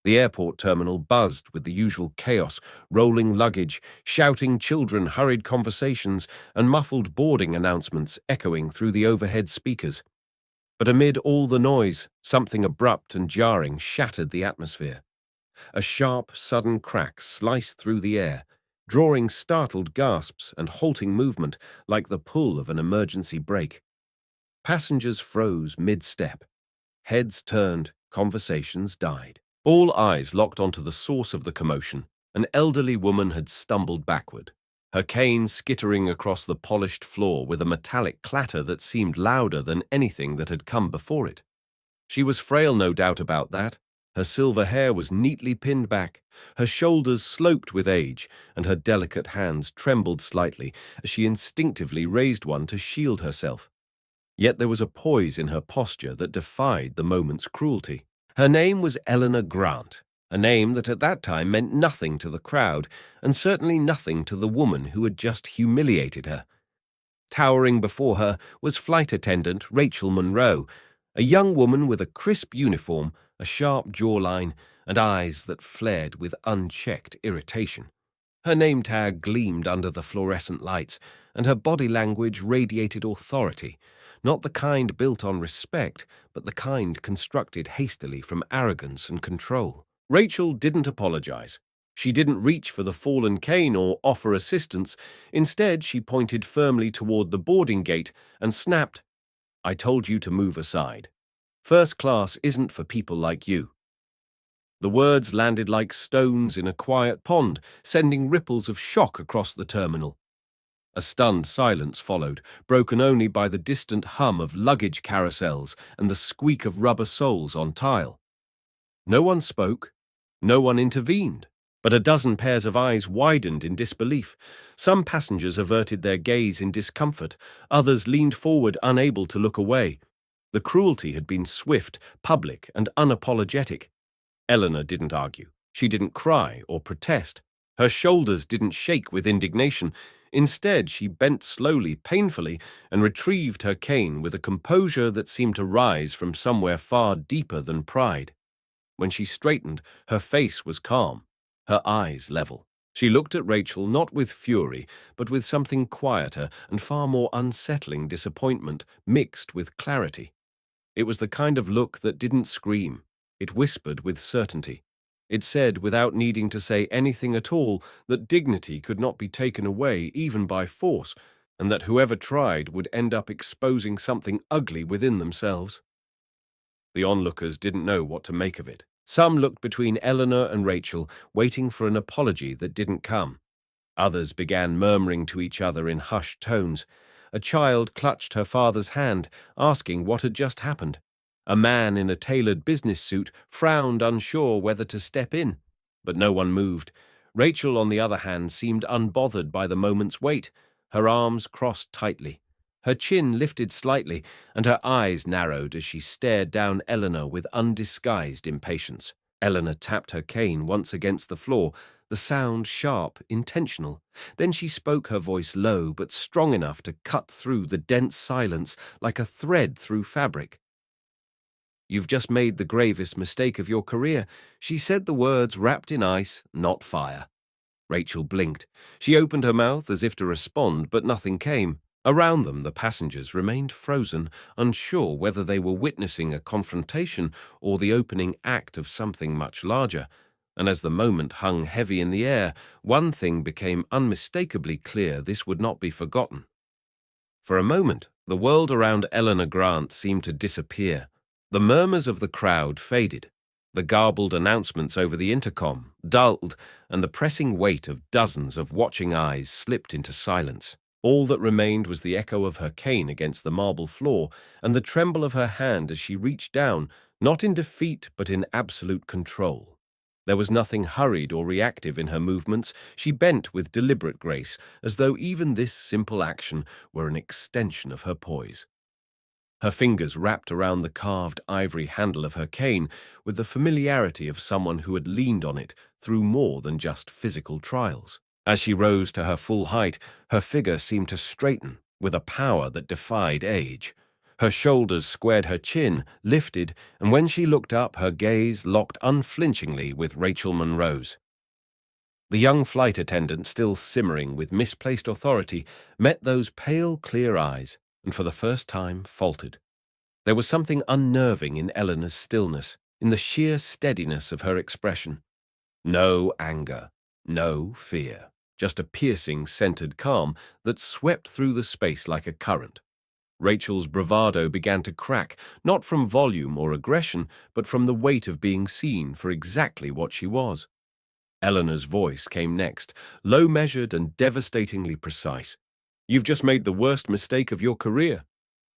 The airport terminal buzzed with the usual chaos, rolling luggage, shouting children, hurried conversations, and muffled boarding announcements echoing through the overhead speakers. But amid all the noise, something abrupt and jarring shattered the atmosphere. A sharp, sudden crack sliced through the air, drawing startled gasps and halting movement like the pull of an emergency brake. Passengers froze mid-step. Heads turned, conversations died. All eyes locked onto the source of the commotion. An elderly woman had stumbled backward, her cane skittering across the polished floor with a metallic clatter that seemed louder than anything that had come before it. She was frail, no doubt about that. Her silver hair was neatly pinned back, her shoulders sloped with age, and her delicate hands trembled slightly as she instinctively raised one to shield herself. Yet there was a poise in her posture that defied the moment's cruelty. Her name was Eleanor Grant, a name that at that time meant nothing to the crowd, and certainly nothing to the woman who had just humiliated her. Towering before her was flight attendant Rachel Monroe, a young woman with a crisp uniform, a sharp jawline, and eyes that flared with unchecked irritation. Her name tag gleamed under the fluorescent lights, and her body language radiated authority, not the kind built on respect, but the kind constructed hastily from arrogance and control. Rachel didn't apologize. She didn't reach for the fallen cane or offer assistance. Instead, she pointed firmly toward the boarding gate and snapped, "I told you to move aside. First class isn't for people like you." The words landed like stones in a quiet pond, sending ripples of shock across the terminal. A stunned silence followed, broken only by the distant hum of luggage carousels and the squeak of rubber soles on tile. No one spoke, no one intervened, but a dozen pairs of eyes widened in disbelief. Some passengers averted their gaze in discomfort, others leaned forward, unable to look away. The cruelty had been swift, public, and unapologetic. Eleanor didn't argue. She didn't cry or protest. Her shoulders didn't shake with indignation. Instead, she bent slowly, painfully, and retrieved her cane with a composure that seemed to rise from somewhere far deeper than pride. When she straightened, her face was calm, her eyes level. She looked at Rachel not with fury, but with something quieter and far more unsettling disappointment mixed with clarity. It was the kind of look that didn't scream. It whispered with certainty. It said, without needing to say anything at all, that dignity could not be taken away even by force, and that whoever tried would end up exposing something ugly within themselves. The onlookers didn't know what to make of it. Some looked between Eleanor and Rachel, waiting for an apology that didn't come. Others began murmuring to each other in hushed tones. A child clutched her father's hand, asking what had just happened. A man in a tailored business suit frowned, unsure whether to step in, but no one moved. Rachel, on the other hand, seemed unbothered by the moment's wait, her arms crossed tightly. Her chin lifted slightly, and her eyes narrowed as she stared down Eleanor with undisguised impatience. Eleanor tapped her cane once against the floor, the sound sharp, intentional. Then she spoke, her voice low but strong enough to cut through the dense silence like a thread through fabric. "You've just made the gravest mistake of your career." She said the words wrapped in ice, not fire. Rachel blinked. She opened her mouth as if to respond, but nothing came. Around them, the passengers remained frozen, unsure whether they were witnessing a confrontation or the opening act of something much larger. And as the moment hung heavy in the air, one thing became unmistakably clear: this would not be forgotten. For a moment, the world around Eleanor Grant seemed to disappear. The murmurs of the crowd faded. The garbled announcements over the intercom dulled, and the pressing weight of dozens of watching eyes slipped into silence. All that remained was the echo of her cane against the marble floor and the tremble of her hand as she reached down, not in defeat but in absolute control. There was nothing hurried or reactive in her movements. She bent with deliberate grace, as though even this simple action were an extension of her poise. Her fingers wrapped around the carved ivory handle of her cane with the familiarity of someone who had leaned on it through more than just physical trials. As she rose to her full height, her figure seemed to straighten with a power that defied age. Her shoulders squared, her chin lifted, and when she looked up, her gaze locked unflinchingly with Rachel Monroe's. The young flight attendant, still simmering with misplaced authority, met those pale, clear eyes, and for the first time faltered. There was something unnerving in Eleanor's stillness, in the sheer steadiness of her expression. No anger, no fear, just a piercing, centered calm that swept through the space like a current. Rachel's bravado began to crack, not from volume or aggression, but from the weight of being seen for exactly what she was. Eleanor's voice came next, low-measured and devastatingly precise. "You've just made the worst mistake of your career,"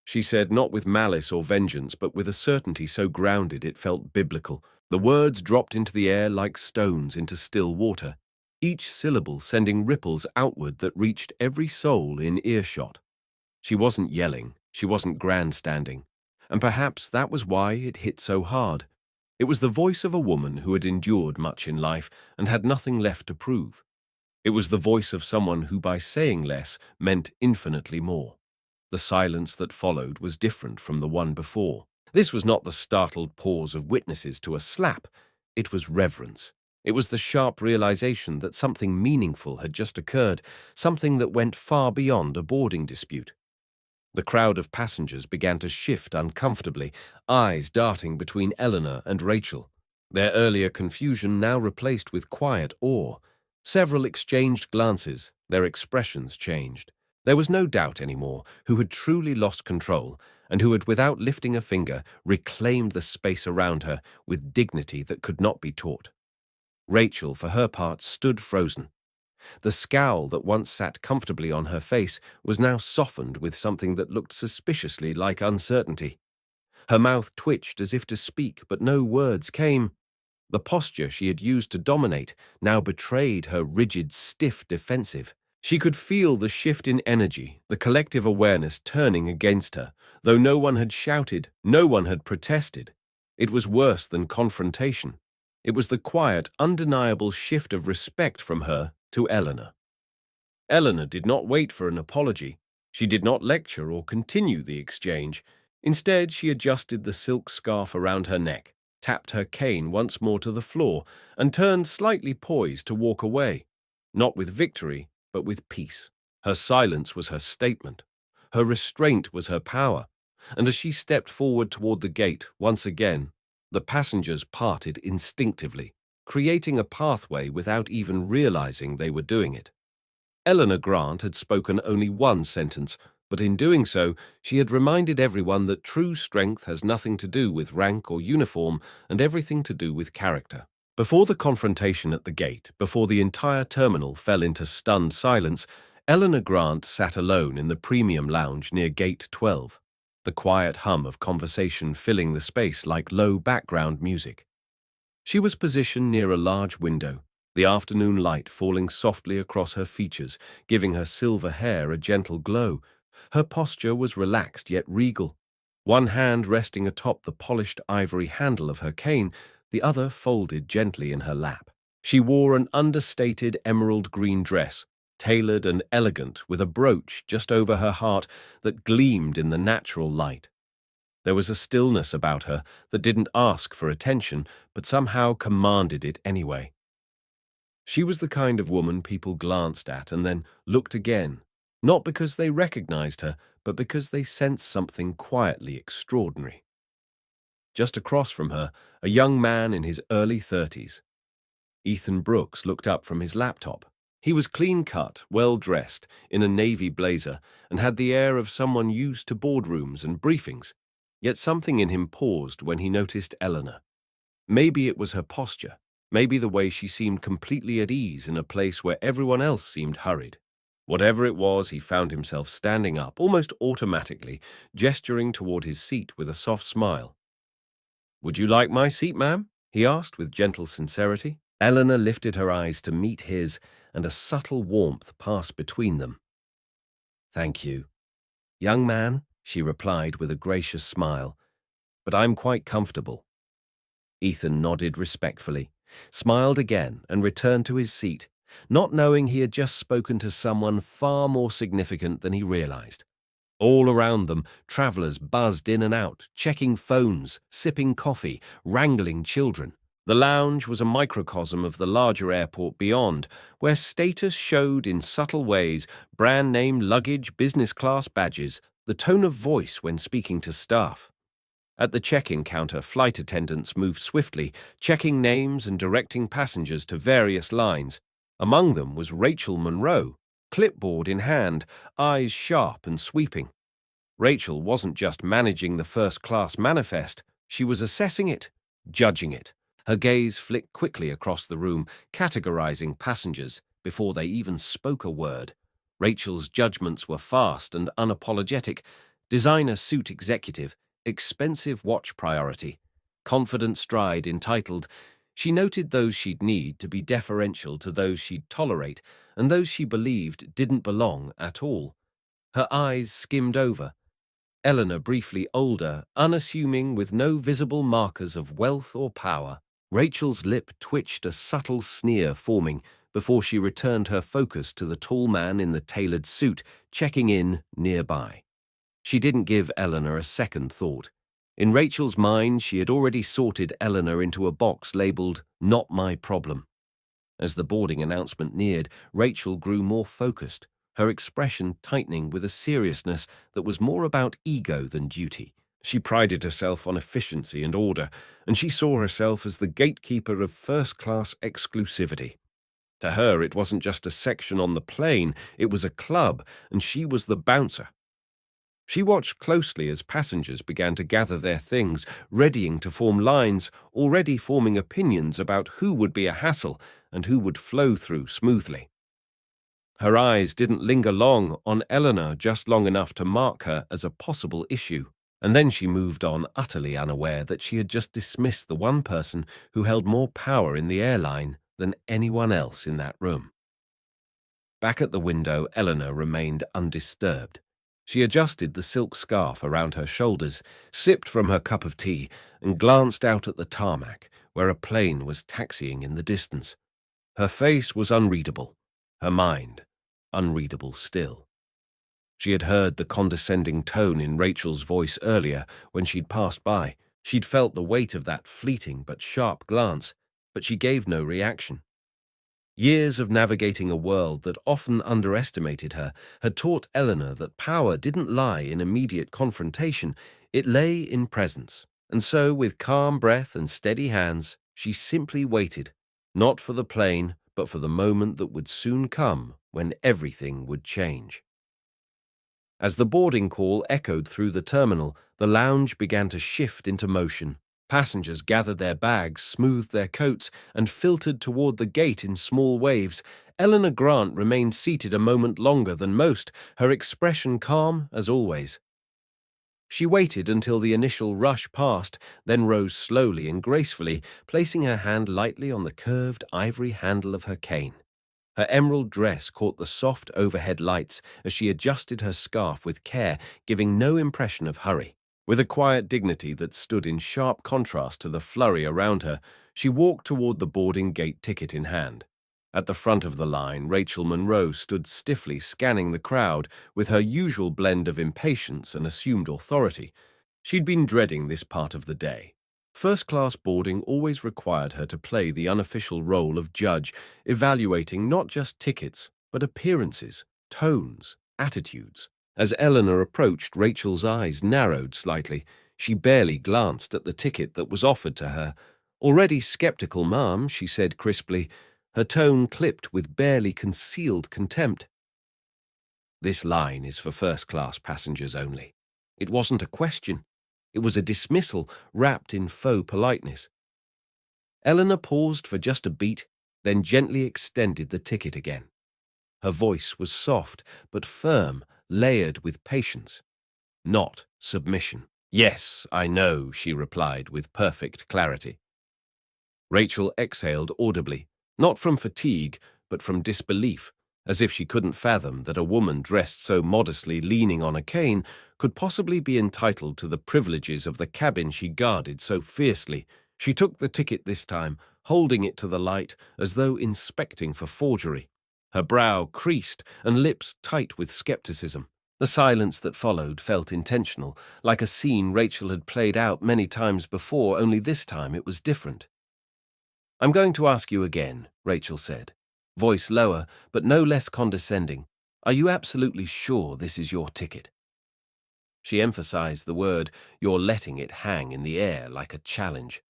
she said, not with malice or vengeance, but with a certainty so grounded it felt biblical. The words dropped into the air like stones into still water, each syllable sending ripples outward that reached every soul in earshot. She wasn't yelling, she wasn't grandstanding, and perhaps that was why it hit so hard. It was the voice of a woman who had endured much in life and had nothing left to prove. It was the voice of someone who, by saying less, meant infinitely more. The silence that followed was different from the one before. This was not the startled pause of witnesses to a slap. It was reverence. It was the sharp realization that something meaningful had just occurred, something that went far beyond a boarding dispute. The crowd of passengers began to shift uncomfortably, eyes darting between Eleanor and Rachel, their earlier confusion now replaced with quiet awe. Several exchanged glances, their expressions changed. There was no doubt anymore who had truly lost control and who had, without lifting a finger, reclaimed the space around her with dignity that could not be taught. Rachel, for her part, stood frozen. The scowl that once sat comfortably on her face was now softened with something that looked suspiciously like uncertainty. Her mouth twitched as if to speak, but no words came. The posture she had used to dominate now betrayed her rigid, stiff defensive. She could feel the shift in energy, the collective awareness turning against her, though no one had shouted, no one had protested. It was worse than confrontation. It was the quiet, undeniable shift of respect from her to Eleanor. Eleanor did not wait for an apology. She did not lecture or continue the exchange. Instead, she adjusted the silk scarf around her neck, tapped her cane once more to the floor, and turned slightly poised to walk away, not with victory, but with peace. Her silence was her statement. Her restraint was her power. And as she stepped forward toward the gate, once again, the passengers parted instinctively, creating a pathway without even realizing they were doing it. Eleanor Grant had spoken only one sentence, but in doing so, she had reminded everyone that true strength has nothing to do with rank or uniform and everything to do with character. Before the confrontation at the gate, before the entire terminal fell into stunned silence, Eleanor Grant sat alone in the premium lounge near Gate 12, the quiet hum of conversation filling the space like low background music. She was positioned near a large window, the afternoon light falling softly across her features, giving her silver hair a gentle glow. Her posture was relaxed yet regal, one hand resting atop the polished ivory handle of her cane, the other folded gently in her lap. She wore an understated emerald green dress, tailored and elegant, with a brooch just over her heart that gleamed in the natural light. There was a stillness about her that didn't ask for attention, but somehow commanded it anyway. She was the kind of woman people glanced at and then looked again, not because they recognized her, but because they sensed something quietly extraordinary. Just across from her, a young man in his early 30s. Ethan Brooks looked up from his laptop. He was clean-cut, well-dressed, in a navy blazer, and had the air of someone used to boardrooms and briefings. Yet something in him paused when he noticed Eleanor. Maybe it was her posture, maybe the way she seemed completely at ease in a place where everyone else seemed hurried. Whatever it was, he found himself standing up, almost automatically, gesturing toward his seat with a soft smile. "Would you like my seat, ma'am?" he asked with gentle sincerity. Eleanor lifted her eyes to meet his, and a subtle warmth passed between them. "Thank you, young man," she replied with a gracious smile, "but I'm quite comfortable." Ethan nodded respectfully, smiled again, and returned to his seat, not knowing he had just spoken to someone far more significant than he realized. All around them, travellers buzzed in and out, checking phones, sipping coffee, wrangling children. The lounge was a microcosm of the larger airport beyond, where status showed in subtle ways: brand name luggage, business class badges, the tone of voice when speaking to staff. At the check-in counter, flight attendants moved swiftly, checking names and directing passengers to various lines. Among them was Rachel Monroe, clipboard in hand, eyes sharp and sweeping. Rachel wasn't just managing the first-class manifest, she was assessing it, judging it. Her gaze flicked quickly across the room, categorizing passengers before they even spoke a word. Rachel's judgments were fast and unapologetic: designer suit executive, expensive watch priority, confident stride entitled. She noted those she'd need to be deferential to those she'd tolerate, and those she believed didn't belong at all. Her eyes skimmed over Eleanor, briefly older, unassuming, with no visible markers of wealth or power. Rachel's lip twitched, a subtle sneer forming, before she returned her focus to the tall man in the tailored suit, checking in nearby. She didn't give Eleanor a second thought. In Rachel's mind, she had already sorted Eleanor into a box labelled "Not My Problem." As the boarding announcement neared, Rachel grew more focused, her expression tightening with a seriousness that was more about ego than duty. She prided herself on efficiency and order, and she saw herself as the gatekeeper of first-class exclusivity. To her, it wasn't just a section on the plane, it was a club, and she was the bouncer. She watched closely as passengers began to gather their things, readying to form lines, already forming opinions about who would be a hassle and who would flow through smoothly. Her eyes didn't linger long on Eleanor, just long enough to mark her as a possible issue, and then she moved on, utterly unaware that she had just dismissed the one person who held more power in the airline than anyone else in that room. Back at the window, Eleanor remained undisturbed. She adjusted the silk scarf around her shoulders, sipped from her cup of tea, and glanced out at the tarmac, where a plane was taxiing in the distance. Her face was unreadable, her mind unreadable still. She had heard the condescending tone in Rachel's voice earlier when she'd passed by. She'd felt the weight of that fleeting but sharp glance, but she gave no reaction. Years of navigating a world that often underestimated her had taught Eleanor that power didn't lie in immediate confrontation, it lay in presence. And so, with calm breath and steady hands, she simply waited, not for the plane, but for the moment that would soon come when everything would change. As the boarding call echoed through the terminal, the lounge began to shift into motion. Passengers gathered their bags, smoothed their coats, and filtered toward the gate in small waves. Eleanor Grant remained seated a moment longer than most, her expression calm as always. She waited until the initial rush passed, then rose slowly and gracefully, placing her hand lightly on the curved ivory handle of her cane. Her emerald dress caught the soft overhead lights as she adjusted her scarf with care, giving no impression of hurry. With a quiet dignity that stood in sharp contrast to the flurry around her, she walked toward the boarding gate, ticket in hand. At the front of the line, Rachel Monroe stood stiffly scanning the crowd with her usual blend of impatience and assumed authority. She'd been dreading this part of the day. First-class boarding always required her to play the unofficial role of judge, evaluating not just tickets, but appearances, tones, attitudes. As Eleanor approached, Rachel's eyes narrowed slightly. She barely glanced at the ticket that was offered to her. "Already skeptical, ma'am," she said crisply, her tone clipped with barely concealed contempt. "This line is for first-class passengers only." It wasn't a question. It was a dismissal wrapped in faux politeness. Eleanor paused for just a beat, then gently extended the ticket again. Her voice was soft but firm, layered with patience, not submission. "Yes, I know," she replied with perfect clarity. Rachel exhaled audibly, not from fatigue, but from disbelief, as if she couldn't fathom that a woman dressed so modestly, leaning on a cane, could possibly be entitled to the privileges of the cabin she guarded so fiercely. She took the ticket this time, holding it to the light as though inspecting for forgery, her brow creased and lips tight with skepticism. The silence that followed felt intentional, like a scene Rachel had played out many times before, only this time it was different. "I'm going to ask you again," Rachel said, voice lower but no less condescending. "Are you absolutely sure this is your ticket?" She emphasized the word, "you're," letting it hang in the air like a challenge.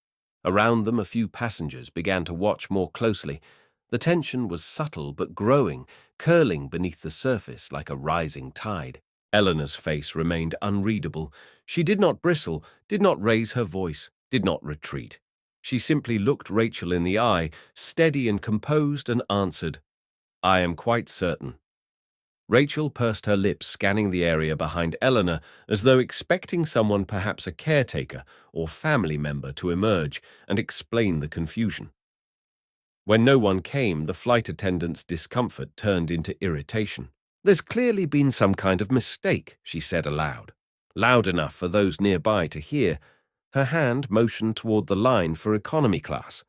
Around them, a few passengers began to watch more closely. The tension was subtle but growing, curling beneath the surface like a rising tide. Eleanor's face remained unreadable. She did not bristle, did not raise her voice, did not retreat. She simply looked Rachel in the eye, steady and composed, and answered, "I am quite certain." Rachel pursed her lips, scanning the area behind Eleanor as though expecting someone, perhaps a caretaker or family member, to emerge and explain the confusion. When no one came, the flight attendant's discomfort turned into irritation. "There's clearly been some kind of mistake," she said aloud, loud enough for those nearby to hear. Her hand motioned toward the line for economy class.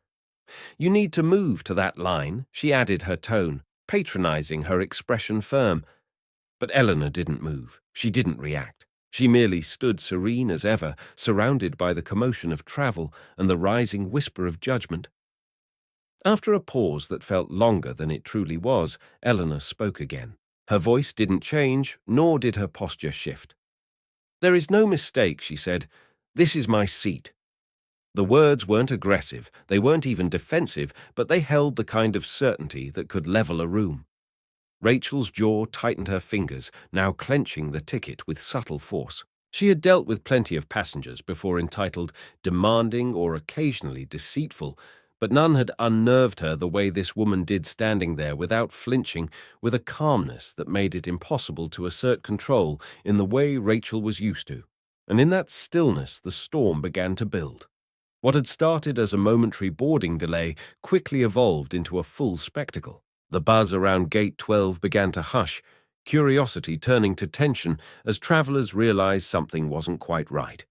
"You need to move to that line," she added, her tone patronizing, her expression firm. But Eleanor didn't move. She didn't react. She merely stood serene as ever, surrounded by the commotion of travel and the rising whisper of judgment. After a pause that felt longer than it truly was, Eleanor spoke again. Her voice didn't change, nor did her posture shift. "There is no mistake," she said. "This is my seat." The words weren't aggressive, they weren't even defensive, but they held the kind of certainty that could level a room. Rachel's jaw tightened, her fingers now clenching the ticket with subtle force. She had dealt with plenty of passengers before, entitled, demanding, or occasionally deceitful, but none had unnerved her the way this woman did, standing there without flinching, with a calmness that made it impossible to assert control in the way Rachel was used to. And in that stillness the storm began to build. What had started as a momentary boarding delay quickly evolved into a full spectacle. The buzz around Gate 12 began to hush, curiosity turning to tension as travelers realized something wasn't quite right.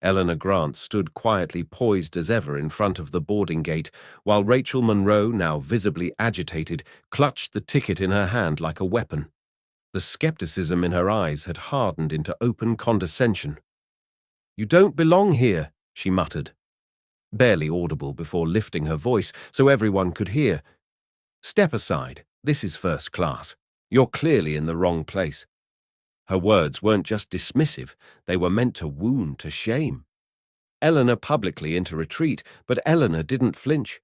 Eleanor Grant stood quietly poised as ever in front of the boarding gate, while Rachel Monroe, now visibly agitated, clutched the ticket in her hand like a weapon. The skepticism in her eyes had hardened into open condescension. "You don't belong here," she muttered, barely audible before lifting her voice so everyone could hear. "Step aside. This is first class. You're clearly in the wrong place." Her words weren't just dismissive, they were meant to wound to shame. Eleanor publicly into retreat, but Eleanor didn't flinch.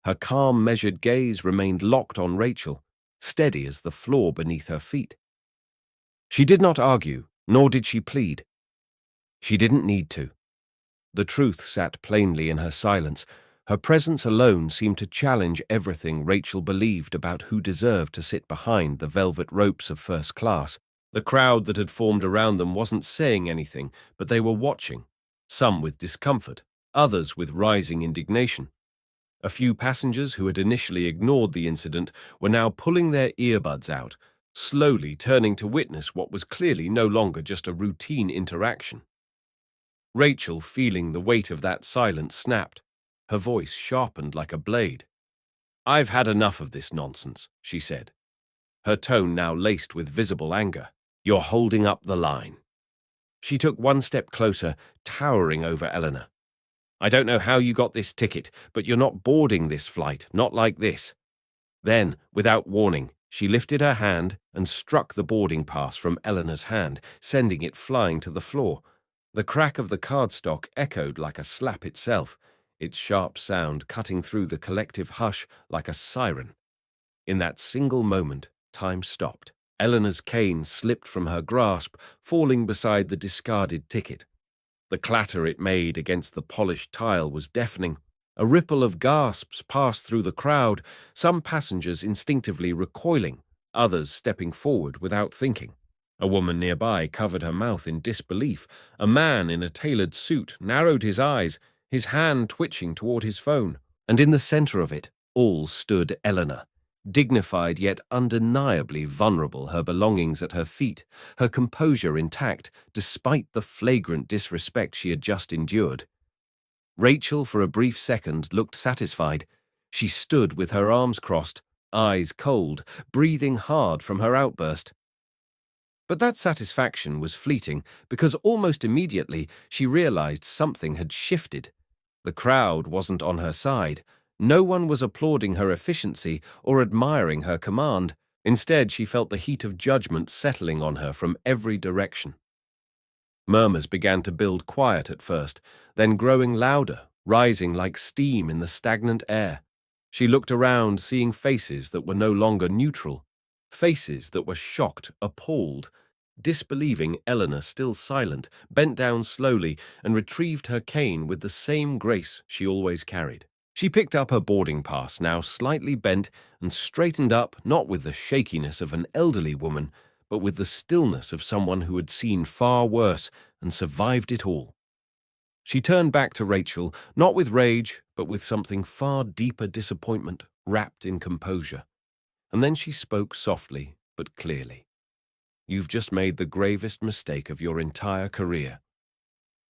Her calm, measured gaze remained locked on Rachel, steady as the floor beneath her feet. She did not argue, nor did she plead. She didn't need to. The truth sat plainly in her silence. Her presence alone seemed to challenge everything Rachel believed about who deserved to sit behind the velvet ropes of first class. The crowd that had formed around them wasn't saying anything, but they were watching, some with discomfort, others with rising indignation. A few passengers who had initially ignored the incident were now pulling their earbuds out, slowly turning to witness what was clearly no longer just a routine interaction. Rachel, feeling the weight of that silence, snapped, her voice sharpened like a blade. "I've had enough of this nonsense," she said, her tone now laced with visible anger. "You're holding up the line." She took one step closer, towering over Eleanor. "I don't know how you got this ticket, but you're not boarding this flight, not like this." Then, without warning, she lifted her hand and struck the boarding pass from Eleanor's hand, sending it flying to the floor. The crack of the cardstock echoed like a slap itself, its sharp sound cutting through the collective hush like a siren. In that single moment, time stopped. Eleanor's cane slipped from her grasp, falling beside the discarded ticket. The clatter it made against the polished tile was deafening. A ripple of gasps passed through the crowd, some passengers instinctively recoiling, others stepping forward without thinking. A woman nearby covered her mouth in disbelief. A man in a tailored suit narrowed his eyes, his hand twitching toward his phone. And in the center of it all stood Eleanor, dignified yet undeniably vulnerable, her belongings at her feet, her composure intact despite the flagrant disrespect she had just endured. Rachel, for a brief second, looked satisfied. She stood with her arms crossed, eyes cold, breathing hard from her outburst. But that satisfaction was fleeting because almost immediately she realized something had shifted. The crowd wasn't on her side. No one was applauding her efficiency or admiring her command. Instead, she felt the heat of judgment settling on her from every direction. Murmurs began to build quiet at first, then growing louder, rising like steam in the stagnant air. She looked around, seeing faces that were no longer neutral, faces that were shocked, appalled. Disbelieving, Eleanor, still silent, bent down slowly and retrieved her cane with the same grace she always carried. She picked up her boarding pass, now slightly bent, and straightened up, not with the shakiness of an elderly woman, but with the stillness of someone who had seen far worse and survived it all. She turned back to Rachel, not with rage, but with something far deeper disappointment, wrapped in composure. And then she spoke softly but clearly. "You've just made the gravest mistake of your entire career."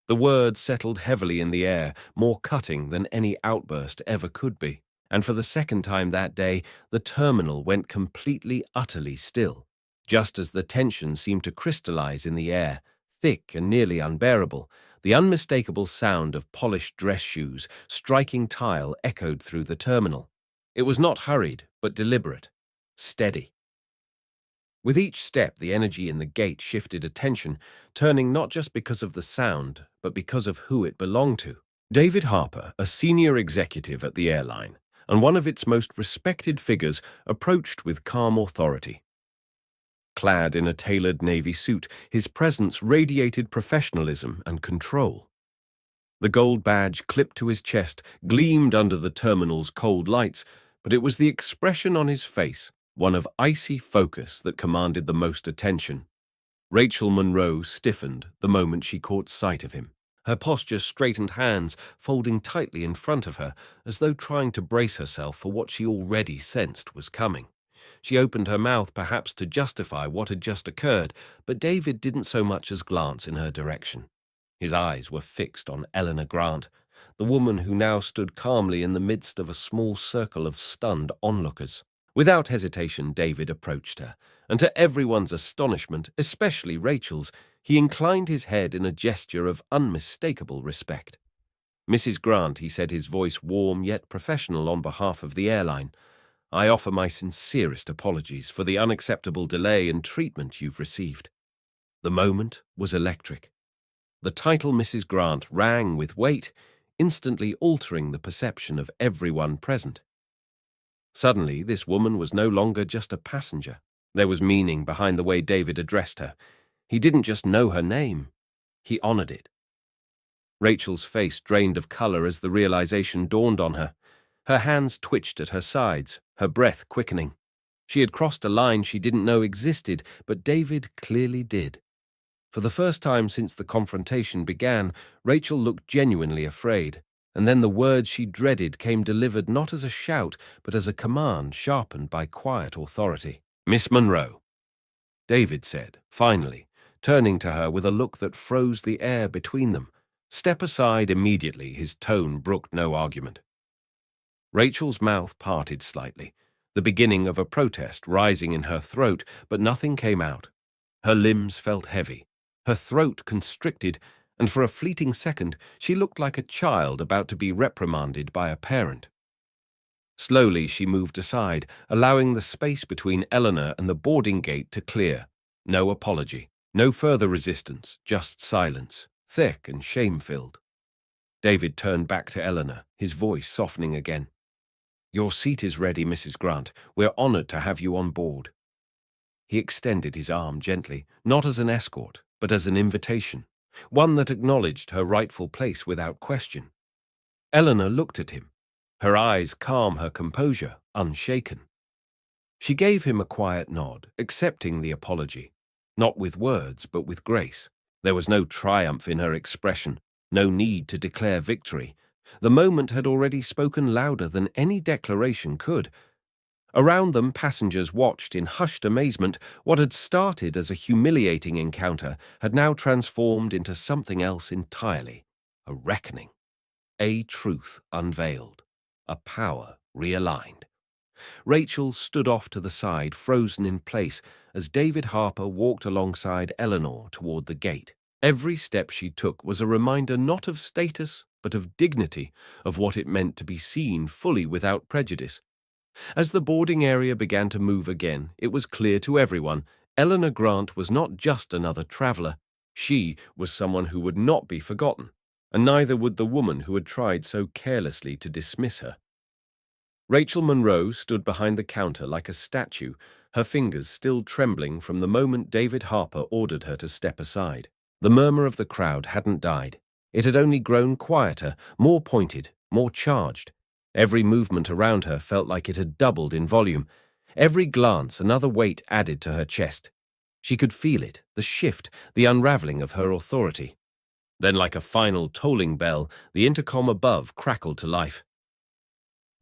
The words settled heavily in the air, more cutting than any outburst ever could be. And for the second time that day, the terminal went completely, utterly still, just as the tension seemed to crystallize in the air, thick and nearly unbearable. The unmistakable sound of polished dress shoes striking tile echoed through the terminal. It was not hurried, but deliberate, steady. With each step, the energy in the gate shifted attention, turning not just because of the sound, but because of who it belonged to. David Harper, a senior executive at the airline, and one of its most respected figures, approached with calm authority. Clad in a tailored navy suit, his presence radiated professionalism and control. The gold badge clipped to his chest gleamed under the terminal's cold lights, but it was the expression on his face, one of icy focus, that commanded the most attention. Rachel Monroe stiffened the moment she caught sight of him. Her posture straightened, hands folding tightly in front of her, as though trying to brace herself for what she already sensed was coming. She opened her mouth perhaps to justify what had just occurred, but David didn't so much as glance in her direction. His eyes were fixed on Eleanor Grant, the woman who now stood calmly in the midst of a small circle of stunned onlookers. Without hesitation, David approached her, and to everyone's astonishment, especially Rachel's, he inclined his head in a gesture of unmistakable respect. "Mrs. Grant," he said, his voice warm yet professional, on behalf of the airline, "I offer my sincerest apologies for the unacceptable delay and treatment you've received." The moment was electric. The title Mrs. Grant rang with weight, instantly altering the perception of everyone present. Suddenly, this woman was no longer just a passenger. There was meaning behind the way David addressed her. He didn't just know her name, he honored it. Rachel's face drained of color as the realization dawned on her. Her hands twitched at her sides, her breath quickening. She had crossed a line she didn't know existed, but David clearly did. For the first time since the confrontation began, Rachel looked genuinely afraid. And then the words she dreaded came delivered not as a shout, but as a command sharpened by quiet authority. "Miss Monroe," David said, finally, turning to her with a look that froze the air between them. "Step aside immediately." His tone brooked no argument. Rachel's mouth parted slightly, the beginning of a protest rising in her throat, but nothing came out. Her limbs felt heavy, her throat constricted, and for a fleeting second she looked like a child about to be reprimanded by a parent. Slowly she moved aside, allowing the space between Eleanor and the boarding gate to clear. No apology, no further resistance, just silence, thick and shame-filled. David turned back to Eleanor, his voice softening again. "Your seat is ready, Mrs. Grant. We're honored to have you on board." He extended his arm gently, not as an escort, but as an invitation, one that acknowledged her rightful place without question. Eleanor looked at him, her eyes calm, her composure unshaken. She gave him a quiet nod, accepting the apology, not with words but with grace. There was no triumph in her expression, no need to declare victory. The moment had already spoken louder than any declaration could. Around them, passengers watched in hushed amazement. What had started as a humiliating encounter had now transformed into something else entirely, a reckoning, a truth unveiled, a power realigned. Rachel stood off to the side, frozen in place, as David Harper walked alongside Eleanor toward the gate. Every step she took was a reminder not of status, but of dignity, of what it meant to be seen fully without prejudice. As the boarding area began to move again, it was clear to everyone Eleanor Grant was not just another traveler. She was someone who would not be forgotten, and neither would the woman who had tried so carelessly to dismiss her. Rachel Monroe stood behind the counter like a statue, her fingers still trembling from the moment David Harper ordered her to step aside. The murmur of the crowd hadn't died. It had only grown quieter, more pointed, more charged. Every movement around her felt like it had doubled in volume. Every glance another weight added to her chest. She could feel it, the shift, the unraveling of her authority. Then, like a final tolling bell, the intercom above crackled to life.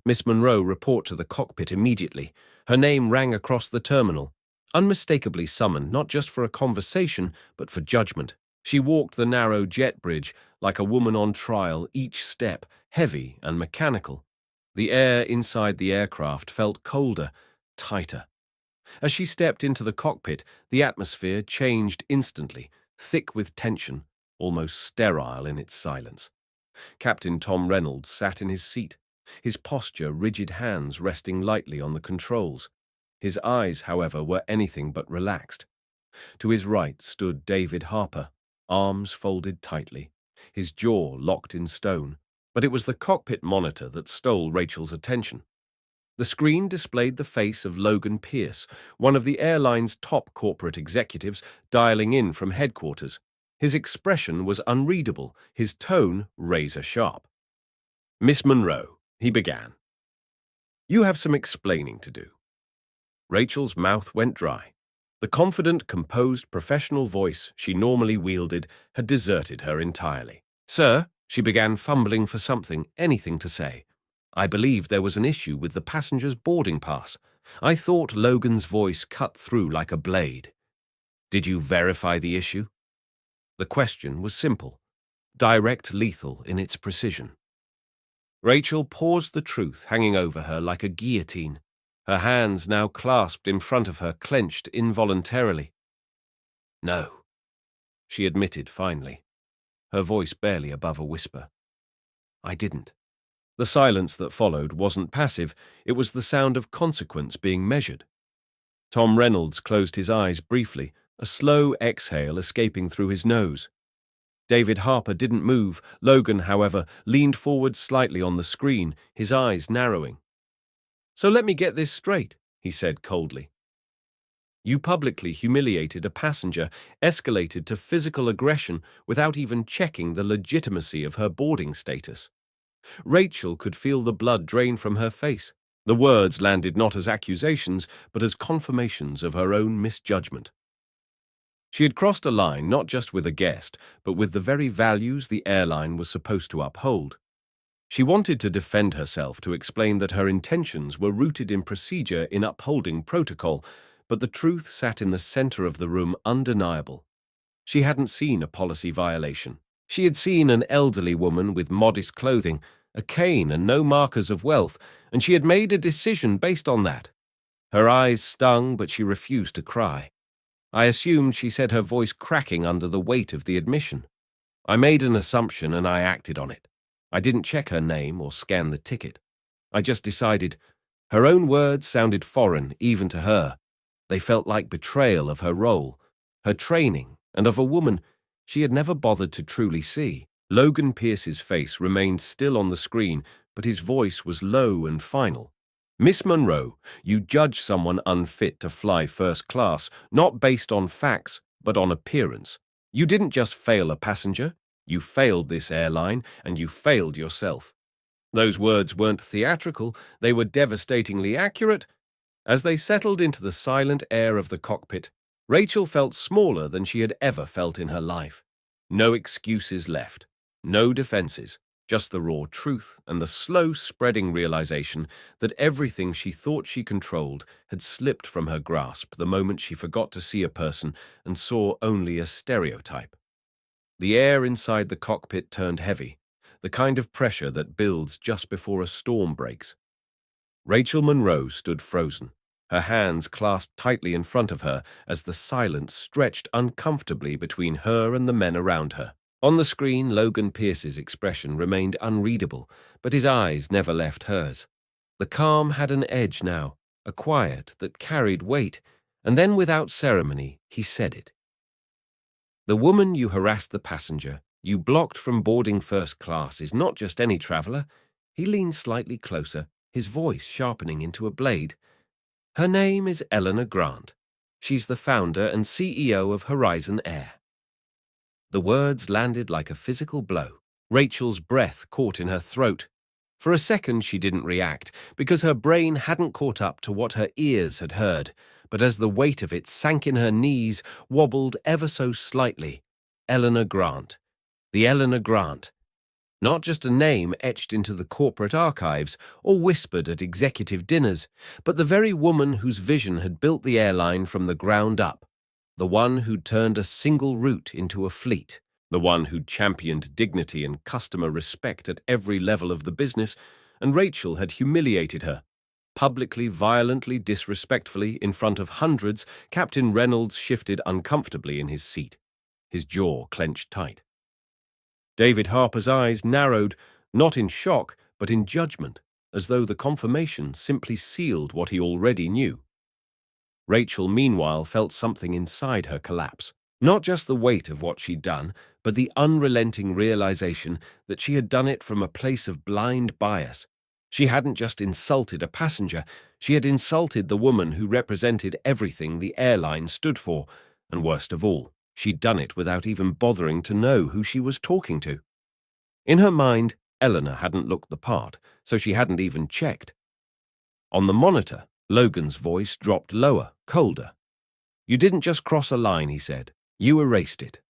Miss Monroe, report to the cockpit immediately. Her name rang across the terminal, unmistakably summoned not just for a conversation, but for judgment. She walked the narrow jet bridge like a woman on trial, each step heavy and mechanical. The air inside the aircraft felt colder, tighter. As she stepped into the cockpit, the atmosphere changed instantly, thick with tension, almost sterile in its silence. Captain Tom Reynolds sat in his seat, his posture rigid, hands resting lightly on the controls. His eyes, however, were anything but relaxed. To his right stood David Harper, arms folded tightly, his jaw locked in stone. But it was the cockpit monitor that stole Rachel's attention. The screen displayed the face of Logan Pierce, one of the airline's top corporate executives, dialing in from headquarters. His expression was unreadable, his tone razor-sharp. "Miss Monroe," he began, "you have some explaining to do." Rachel's mouth went dry. The confident, composed, professional voice she normally wielded had deserted her entirely. "Sir," she began, fumbling for something, anything to say. "I believe there was an issue with the passenger's boarding pass. I thought Logan's voice cut through like a blade. Did you verify the issue?" The question was simple, direct, lethal in its precision. Rachel paused, the truth hanging over her like a guillotine, her hands now clasped in front of her, clenched involuntarily. "No," she admitted finally, her voice barely above a whisper. "I didn't." The silence that followed wasn't passive, it was the sound of consequence being measured. Tom Reynolds closed his eyes briefly, a slow exhale escaping through his nose. David Harper didn't move. Logan, however, leaned forward slightly on the screen, his eyes narrowing. "So let me get this straight," he said coldly. "You publicly humiliated a passenger, escalated to physical aggression without even checking the legitimacy of her boarding status." Rachel could feel the blood drain from her face. The words landed not as accusations, but as confirmations of her own misjudgment. She had crossed a line not just with a guest, but with the very values the airline was supposed to uphold. She wanted to defend herself, to explain that her intentions were rooted in procedure, in upholding protocol, but the truth sat in the center of the room, undeniable. She hadn't seen a policy violation. She had seen an elderly woman with modest clothing, a cane and no markers of wealth, and she had made a decision based on that. Her eyes stung, but she refused to cry. I assumed, she said, her voice cracking under the weight of the admission. "I made an assumption and I acted on it. I didn't check her name or scan the ticket. I just decided." Her own words sounded foreign, even to her. They felt like betrayal of her role, her training, and of a woman she had never bothered to truly see. Logan Pierce's face remained still on the screen, but his voice was low and final. "Miss Monroe, you judge someone unfit to fly first class, not based on facts, but on appearance. You didn't just fail a passenger, you failed this airline, and you failed yourself." Those words weren't theatrical, they were devastatingly accurate. As they settled into the silent air of the cockpit, Rachel felt smaller than she had ever felt in her life. No excuses left, no defenses, just the raw truth and the slow-spreading realization that everything she thought she controlled had slipped from her grasp the moment she forgot to see a person and saw only a stereotype. The air inside the cockpit turned heavy, the kind of pressure that builds just before a storm breaks. Rachel Monroe stood frozen, her hands clasped tightly in front of her as the silence stretched uncomfortably between her and the men around her. On the screen, Logan Pierce's expression remained unreadable, but his eyes never left hers. The calm had an edge now, a quiet that carried weight, and then without ceremony, he said it. "The woman you harassed the passenger, you blocked from boarding first class, is not just any traveler." He leaned slightly closer, his voice sharpening into a blade. "Her name is Eleanor Grant. She's the founder and CEO of Horizon Air." The words landed like a physical blow. Rachel's breath caught in her throat. For a second she didn't react, because her brain hadn't caught up to what her ears had heard, but as the weight of it sank in her knees, wobbled ever so slightly. Eleanor Grant. The Eleanor Grant. Not just a name etched into the corporate archives or whispered at executive dinners, but the very woman whose vision had built the airline from the ground up. The one who'd turned a single route into a fleet. The one who'd championed dignity and customer respect at every level of the business, and Rachel had humiliated her. Publicly, violently, disrespectfully, in front of hundreds, Captain Reynolds shifted uncomfortably in his seat, his jaw clenched tight. David Harper's eyes narrowed, not in shock, but in judgment, as though the confirmation simply sealed what he already knew. Rachel, meanwhile, felt something inside her collapse. Not just the weight of what she'd done, but the unrelenting realization that she had done it from a place of blind bias. She hadn't just insulted a passenger, she had insulted the woman who represented everything the airline stood for, and worst of all, she'd done it without even bothering to know who she was talking to. In her mind, Eleanor hadn't looked the part, so she hadn't even checked. On the monitor, Logan's voice dropped lower, colder. "You didn't just cross a line," he said. "You erased it.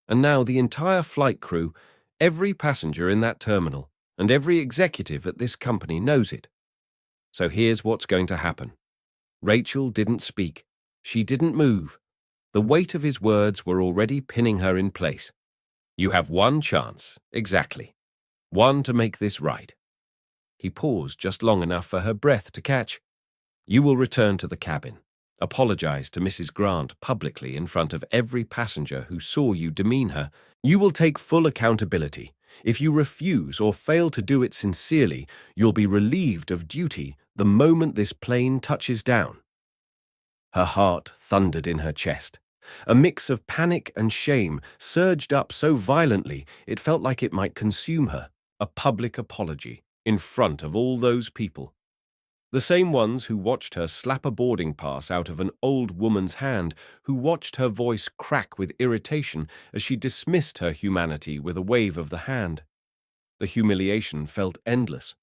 And now the entire flight crew, every passenger in that terminal, and every executive at this company knows it. So here's what's going to happen." Rachel didn't speak. She didn't move. The weight of his words were already pinning her in place. "You have one chance, exactly. One to make this right." He paused just long enough for her breath to catch. "You will return to the cabin. Apologize to Mrs. Grant publicly in front of every passenger who saw you demean her. You will take full accountability. If you refuse or fail to do it sincerely, you'll be relieved of duty the moment this plane touches down." Her heart thundered in her chest. A mix of panic and shame surged up so violently it felt like it might consume her. A public apology, in front of all those people. The same ones who watched her slap a boarding pass out of an old woman's hand, who watched her voice crack with irritation as she dismissed her humanity with a wave of the hand. The humiliation felt endless.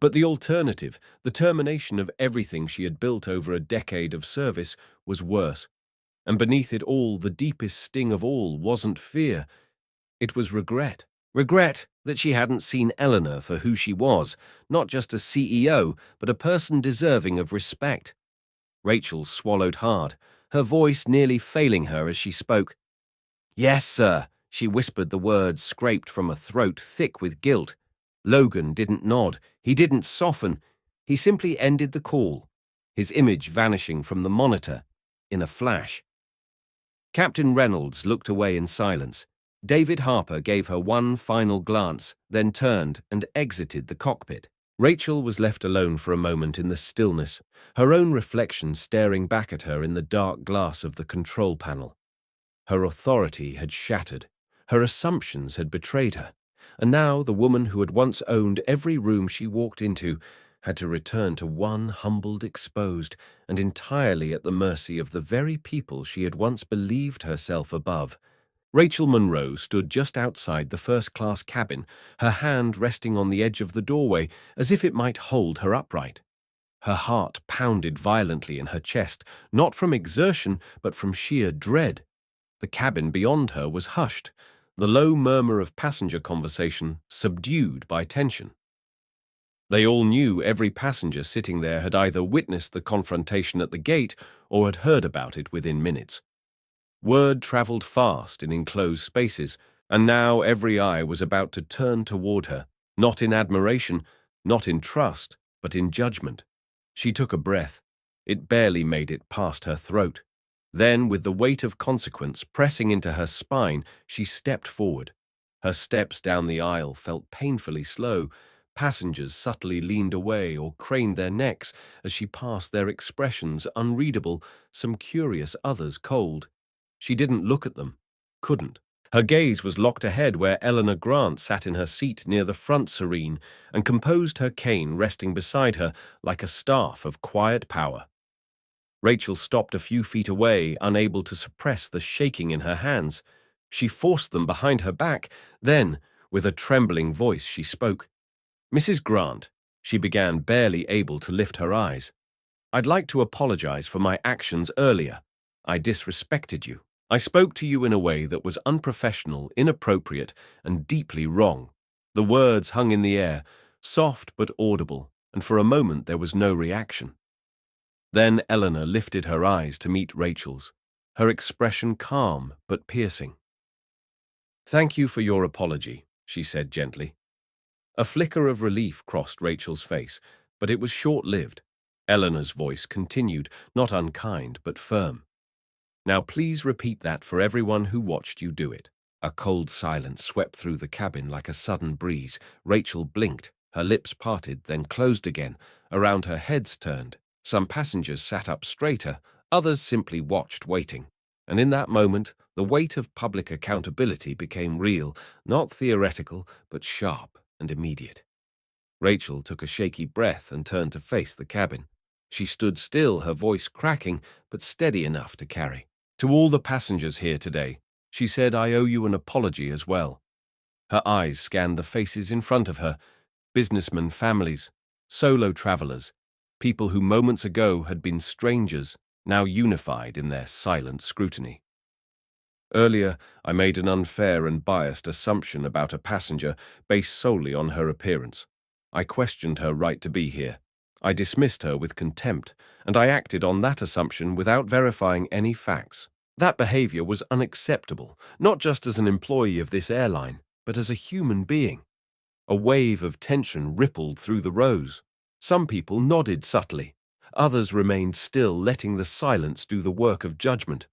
But the alternative, the termination of everything she had built over a decade of service, was worse. And beneath it all, the deepest sting of all wasn't fear. It was regret. Regret that she hadn't seen Eleanor for who she was, not just a CEO, but a person deserving of respect. Rachel swallowed hard, her voice nearly failing her as she spoke. "Yes, sir," she whispered, the words scraped from a throat thick with guilt. Logan didn't nod, he didn't soften, he simply ended the call, his image vanishing from the monitor in a flash. Captain Reynolds looked away in silence. David Harper gave her one final glance, then turned and exited the cockpit. Rachel was left alone for a moment in the stillness, her own reflection staring back at her in the dark glass of the control panel. Her authority had shattered, her assumptions had betrayed her, and now the woman who had once owned every room she walked into had to return to one humbled, exposed, and entirely at the mercy of the very people she had once believed herself above. Rachel Monroe stood just outside the first-class cabin, her hand resting on the edge of the doorway as if it might hold her upright. Her heart pounded violently in her chest, not from exertion, but from sheer dread. The cabin beyond her was hushed, the low murmur of passenger conversation subdued by tension. They all knew every passenger sitting there had either witnessed the confrontation at the gate or had heard about it within minutes. Word traveled fast in enclosed spaces, and now every eye was about to turn toward her, not in admiration, not in trust, but in judgment. She took a breath. It barely made it past her throat. Then, with the weight of consequence pressing into her spine, she stepped forward. Her steps down the aisle felt painfully slow. Passengers subtly leaned away or craned their necks as she passed, their expressions unreadable, some curious, others cold. She didn't look at them. Couldn't. Her gaze was locked ahead where Eleanor Grant sat in her seat near the front serene and composed, her cane resting beside her like a staff of quiet power. Rachel stopped a few feet away, unable to suppress the shaking in her hands. She forced them behind her back. Then, with a trembling voice, she spoke. "Mrs. Grant," she began, barely able to lift her eyes. "I'd like to apologize for my actions earlier. I disrespected you. I spoke to you in a way that was unprofessional, inappropriate, and deeply wrong." The words hung in the air, soft but audible, and for a moment there was no reaction. Then Eleanor lifted her eyes to meet Rachel's, her expression calm but piercing. "Thank you for your apology," she said gently. A flicker of relief crossed Rachel's face, but it was short-lived. Eleanor's voice continued, not unkind but firm. "Now please repeat that for everyone who watched you do it." A cold silence swept through the cabin like a sudden breeze. Rachel blinked, her lips parted, then closed again. Around her, heads turned. Some passengers sat up straighter, others simply watched, waiting. And in that moment, the weight of public accountability became real, not theoretical, but sharp and immediate. Rachel took a shaky breath and turned to face the cabin. She stood still, her voice cracking, but steady enough to carry. "To all the passengers here today," she said, "I owe you an apology as well." Her eyes scanned the faces in front of her, businessmen, families, solo travelers, people who moments ago had been strangers, now unified in their silent scrutiny. "Earlier, I made an unfair and biased assumption about a passenger based solely on her appearance. I questioned her right to be here. I dismissed her with contempt, and I acted on that assumption without verifying any facts. That behavior was unacceptable, not just as an employee of this airline, but as a human being." A wave of tension rippled through the rows. Some people nodded subtly. Others remained still, letting the silence do the work of judgment.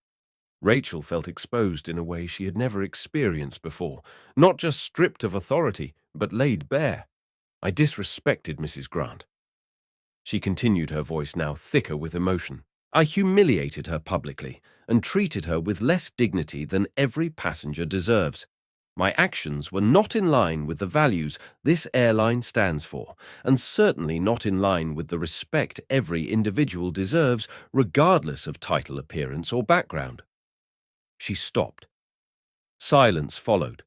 Rachel felt exposed in a way she had never experienced before, not just stripped of authority, but laid bare. "I disrespected Mrs. Grant." She continued, her voice now thicker with emotion. "I humiliated her publicly and treated her with less dignity than every passenger deserves. My actions were not in line with the values this airline stands for, and certainly not in line with the respect every individual deserves, regardless of title, appearance, or background." She stopped. Silence followed.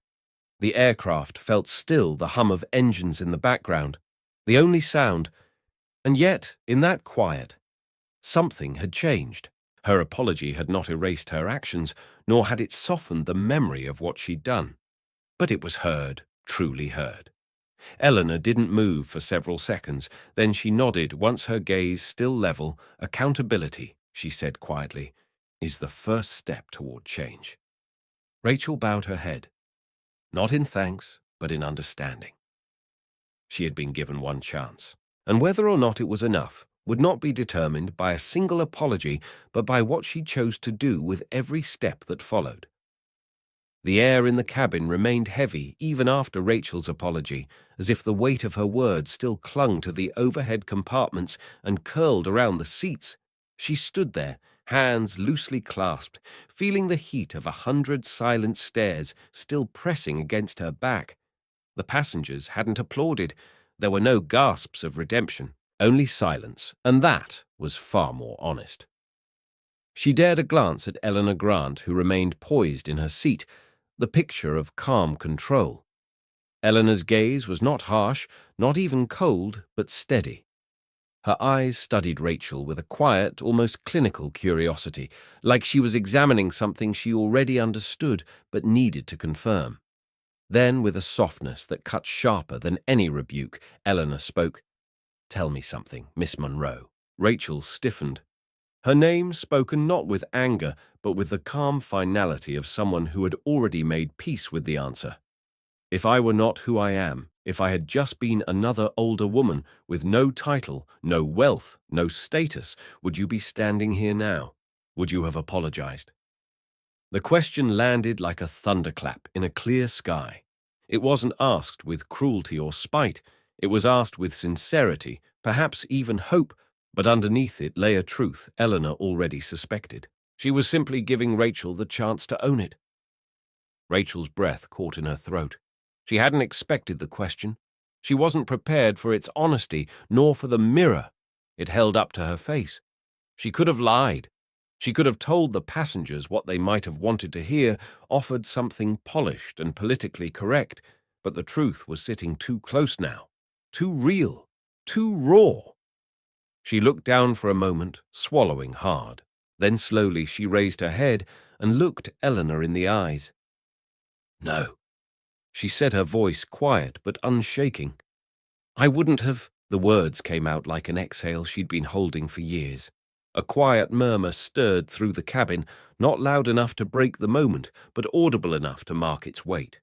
The aircraft felt still, the hum of engines in the background, the only sound. And yet, in that quiet, something had changed. Her apology had not erased her actions, nor had it softened the memory of what she'd done. But it was heard, truly heard. Eleanor didn't move for several seconds. Then she nodded, once her gaze still level. "Accountability," she said quietly, "is the first step toward change." Rachel bowed her head, not in thanks, but in understanding. She had been given one chance, and whether or not it was enough would not be determined by a single apology, but by what she chose to do with every step that followed. The air in the cabin remained heavy even after Rachel's apology, as if the weight of her words still clung to the overhead compartments and curled around the seats. She stood there, hands loosely clasped, feeling the heat of 100 silent stares still pressing against her back. The passengers hadn't applauded. There were no gasps of redemption, only silence, and that was far more honest. She dared a glance at Eleanor Grant, who remained poised in her seat, the picture of calm control. Eleanor's gaze was not harsh, not even cold, but steady. Her eyes studied Rachel with a quiet, almost clinical curiosity, like she was examining something she already understood but needed to confirm. Then, with a softness that cut sharper than any rebuke, Eleanor spoke. "Tell me something, Miss Monroe." Rachel stiffened. Her name spoken not with anger, but with the calm finality of someone who had already made peace with the answer. "If I were not who I am, if I had just been another older woman with no title, no wealth, no status, would you be standing here now? Would you have apologized? The question landed like a thunderclap in a clear sky. It wasn't asked with cruelty or spite. It was asked with sincerity, perhaps even hope, but underneath it lay a truth Eleanor already suspected. She was simply giving Rachel the chance to own it. Rachel's breath caught in her throat. She hadn't expected the question. She wasn't prepared for its honesty, nor for the mirror it held up to her face. She could have lied. She could have told the passengers what they might have wanted to hear, offered something polished and politically correct, but the truth was sitting too close now, too real, too raw. She looked down for a moment, swallowing hard. Then slowly she raised her head and looked Eleanor in the eyes. "No," she said, her voice quiet but unshaking. "I wouldn't have—" The words came out like an exhale she'd been holding for years. A quiet murmur stirred through the cabin, not loud enough to break the moment, but audible enough to mark its weight.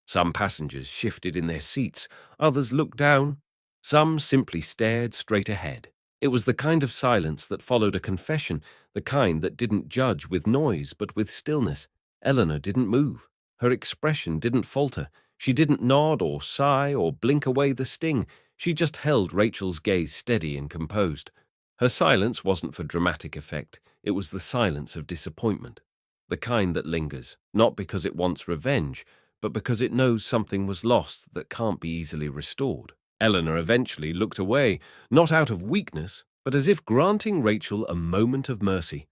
Some passengers shifted in their seats, others looked down, some simply stared straight ahead. It was the kind of silence that followed a confession, the kind that didn't judge with noise but with stillness. Eleanor didn't move. Her expression didn't falter. She didn't nod or sigh or blink away the sting. She just held Rachel's gaze steady and composed. Her silence wasn't for dramatic effect. It was the silence of disappointment, the kind that lingers, not because it wants revenge, but because it knows something was lost that can't be easily restored. Eleanor eventually looked away, not out of weakness, but as if granting Rachel a moment of mercy.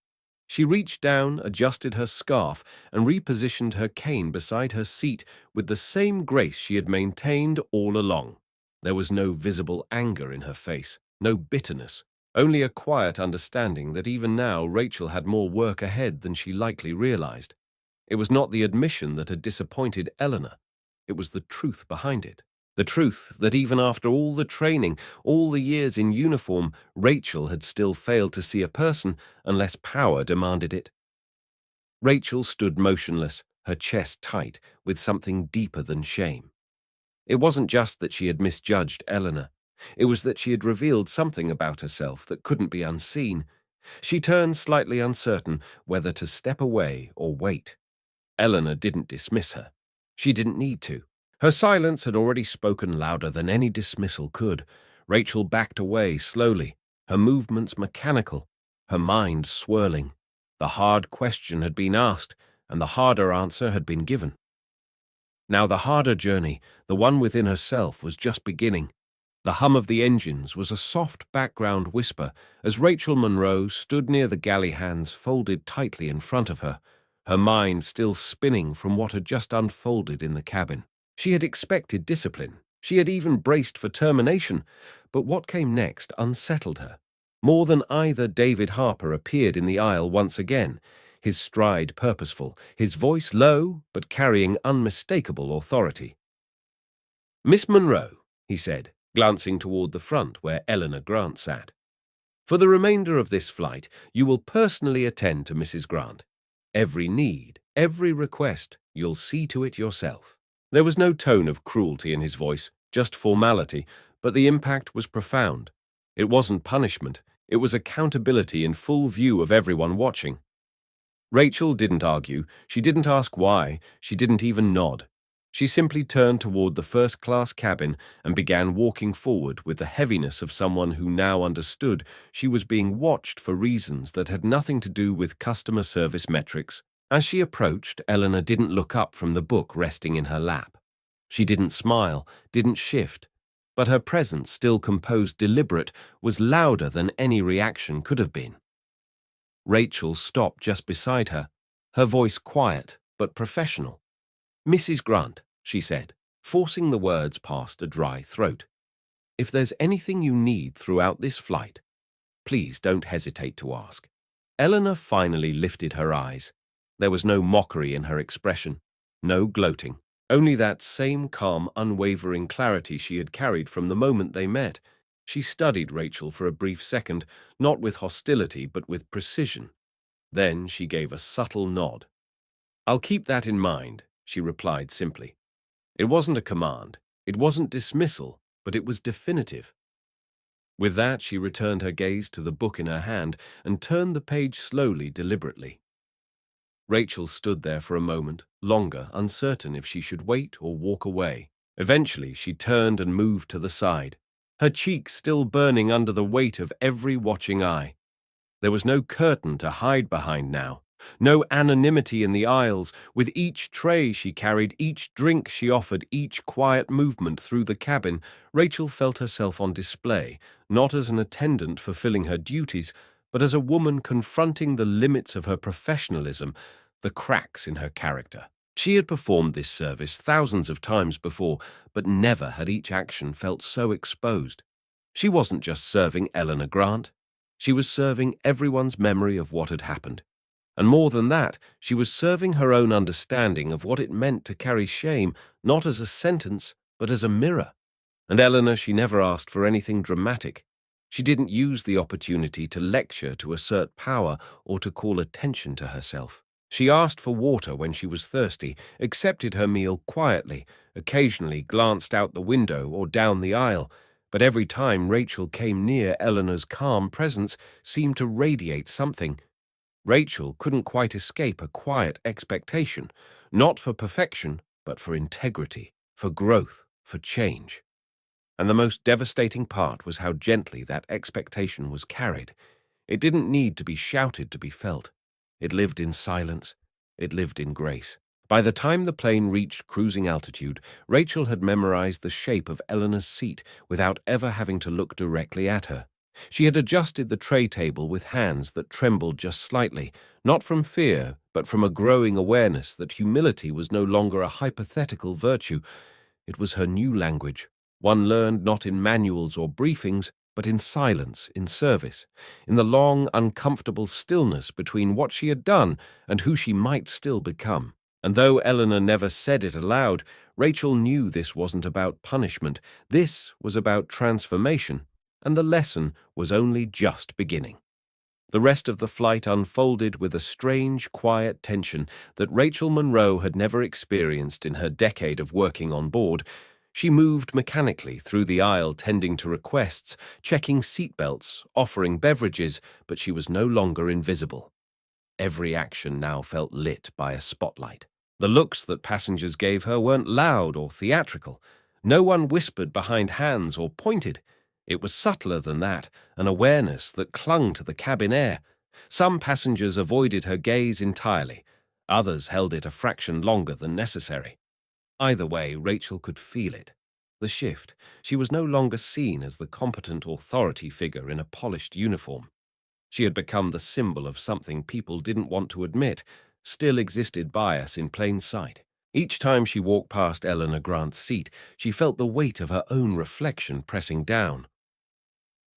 She reached down, adjusted her scarf, and repositioned her cane beside her seat with the same grace she had maintained all along. There was no visible anger in her face, no bitterness, only a quiet understanding that even now Rachel had more work ahead than she likely realized. It was not the admission that had disappointed Eleanor. It was the truth behind it. The truth that even after all the training, all the years in uniform, Rachel had still failed to see a person unless power demanded it. Rachel stood motionless, her chest tight, with something deeper than shame. It wasn't just that she had misjudged Eleanor. It was that she had revealed something about herself that couldn't be unseen. She turned slightly uncertain whether to step away or wait. Eleanor didn't dismiss her. She didn't need to. Her silence had already spoken louder than any dismissal could. Rachel backed away slowly, her movements mechanical, her mind swirling. The hard question had been asked, and the harder answer had been given. Now the harder journey, the one within herself, was just beginning. The hum of the engines was a soft background whisper as Rachel Monroe stood near the galley hands folded tightly in front of her, her mind still spinning from what had just unfolded in the cabin. She had expected discipline. She had even braced for termination, but what came next unsettled her. More than either, David Harper appeared in the aisle once again, his stride purposeful, his voice low but carrying unmistakable authority. "Miss Monroe," he said, glancing toward the front where Eleanor Grant sat. "For the remainder of this flight, you will personally attend to Mrs. Grant. Every need, every request, you'll see to it yourself." There was no tone of cruelty in his voice, just formality, but the impact was profound. It wasn't punishment, it was accountability in full view of everyone watching. Rachel didn't argue, she didn't ask why, she didn't even nod. She simply turned toward the first-class cabin and began walking forward with the heaviness of someone who now understood she was being watched for reasons that had nothing to do with customer service metrics. As she approached, Eleanor didn't look up from the book resting in her lap. She didn't smile, didn't shift, but her presence, still composed, deliberate, was louder than any reaction could have been. Rachel stopped just beside her, her voice quiet but professional. "Mrs. Grant," she said, forcing the words past a dry throat. "If there's anything you need throughout this flight, please don't hesitate to ask." Eleanor finally lifted her eyes. There was no mockery in her expression, no gloating, only that same calm, unwavering clarity she had carried from the moment they met. She studied Rachel for a brief second, not with hostility but with precision. Then she gave a subtle nod. "I'll keep that in mind," she replied simply. It wasn't a command. It wasn't dismissal, but it was definitive. With that, she returned her gaze to the book in her hand and turned the page slowly, deliberately. Rachel stood there for a moment, longer, uncertain if she should wait or walk away. Eventually, she turned and moved to the side, her cheeks still burning under the weight of every watching eye. There was no curtain to hide behind now, no anonymity in the aisles. With each tray she carried, each drink she offered, each quiet movement through the cabin, Rachel felt herself on display, not as an attendant fulfilling her duties, but as a woman confronting the limits of her professionalism, the cracks in her character. She had performed this service thousands of times before, but never had each action felt so exposed. She wasn't just serving Eleanor Grant. She was serving everyone's memory of what had happened. And more than that, she was serving her own understanding of what it meant to carry shame, not as a sentence, but as a mirror. And Eleanor, she never asked for anything dramatic. She didn't use the opportunity to lecture, to assert power, or to call attention to herself. She asked for water when she was thirsty, accepted her meal quietly, occasionally glanced out the window or down the aisle, but every time Rachel came near, Eleanor's calm presence seemed to radiate something. Rachel couldn't quite escape a quiet expectation, not for perfection, but for integrity, for growth, for change. And the most devastating part was how gently that expectation was carried. It didn't need to be shouted to be felt. It lived in silence. It lived in grace. By the time the plane reached cruising altitude, Rachel had memorized the shape of Eleanor's seat without ever having to look directly at her. She had adjusted the tray table with hands that trembled just slightly, not from fear, but from a growing awareness that humility was no longer a hypothetical virtue. It was her new language, one learned not in manuals or briefings, but in silence, in service, in the long, uncomfortable stillness between what she had done and who she might still become. And though Eleanor never said it aloud, Rachel knew this wasn't about punishment. This was about transformation, and the lesson was only just beginning. The rest of the flight unfolded with a strange, quiet tension that Rachel Monroe had never experienced in her decade of working on board. She moved mechanically through the aisle, tending to requests, checking seatbelts, offering beverages, but she was no longer invisible. Every action now felt lit by a spotlight. The looks that passengers gave her weren't loud or theatrical. No one whispered behind hands or pointed. It was subtler than that, an awareness that clung to the cabin air. Some passengers avoided her gaze entirely. Others held it a fraction longer than necessary. Either way, Rachel could feel it. The shift. She was no longer seen as the competent authority figure in a polished uniform. She had become the symbol of something people didn't want to admit, still existed bias in plain sight. Each time she walked past Eleanor Grant's seat, she felt the weight of her own reflection pressing down.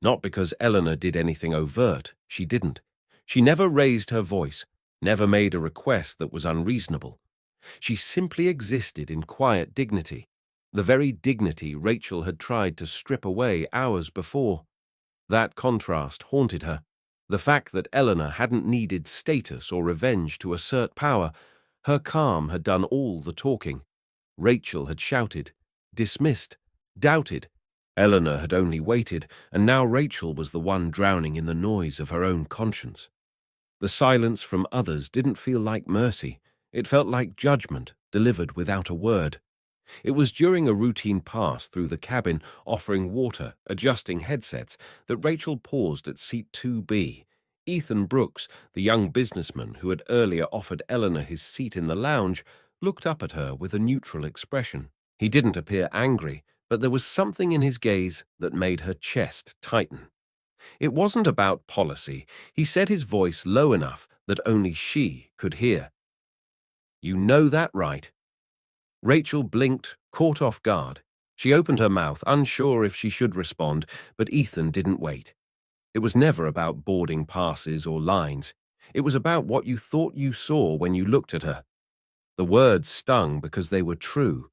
Not because Eleanor did anything overt, she didn't. She never raised her voice, never made a request that was unreasonable. She simply existed in quiet dignity, the very dignity Rachel had tried to strip away hours before. That contrast haunted her. The fact that Eleanor hadn't needed status or revenge to assert power. Her calm had done all the talking. Rachel had shouted, dismissed, doubted. Eleanor had only waited, and now Rachel was the one drowning in the noise of her own conscience. The silence from others didn't feel like mercy. It felt like judgment, delivered without a word. It was during a routine pass through the cabin, offering water, adjusting headsets, that Rachel paused at seat 2B. Ethan Brooks, the young businessman who had earlier offered Eleanor his seat in the lounge, looked up at her with a neutral expression. He didn't appear angry, but there was something in his gaze that made her chest tighten. It wasn't about policy. He said his voice low enough that only she could hear. "You know that, right?" Rachel blinked, caught off guard. She opened her mouth, unsure if she should respond, but Ethan didn't wait. It was never about boarding passes or lines. It was about what you thought you saw when you looked at her. The words stung because they were true.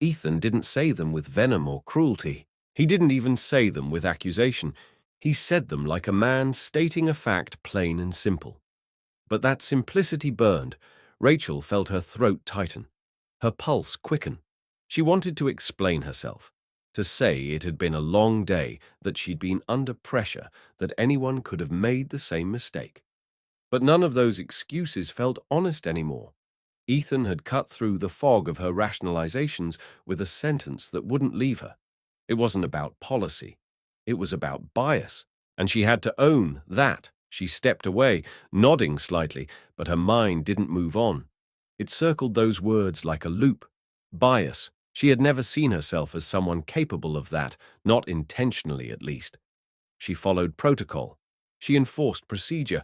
Ethan didn't say them with venom or cruelty. He didn't even say them with accusation. He said them like a man stating a fact, plain and simple. But that simplicity burned. Rachel felt her throat tighten, her pulse quicken. She wanted to explain herself, to say it had been a long day, that she'd been under pressure, that anyone could have made the same mistake. But none of those excuses felt honest anymore. Ethan had cut through the fog of her rationalizations with a sentence that wouldn't leave her. It wasn't about policy. It was about bias, and she had to own that. She stepped away, nodding slightly, but her mind didn't move on. It circled those words like a loop. Bias. She had never seen herself as someone capable of that, not intentionally at least. She followed protocol. She enforced procedure.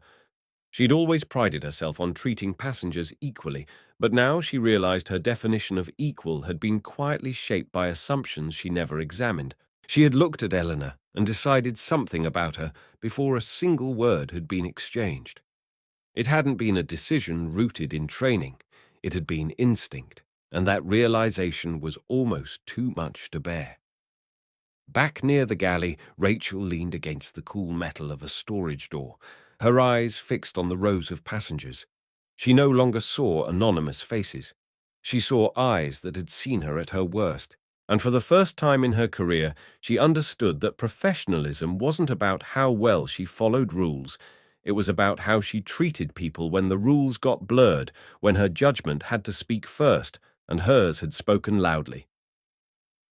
She'd always prided herself on treating passengers equally, but now she realized her definition of equal had been quietly shaped by assumptions she never examined. She had looked at Eleanor and decided something about her before a single word had been exchanged. It hadn't been a decision rooted in training. It had been instinct, and that realization was almost too much to bear. Back near the galley, Rachel leaned against the cool metal of a storage door, her eyes fixed on the rows of passengers. She no longer saw anonymous faces. She saw eyes that had seen her at her worst, and for the first time in her career, she understood that professionalism wasn't about how well she followed rules. It was about how she treated people when the rules got blurred, when her judgment had to speak first, and hers had spoken loudly.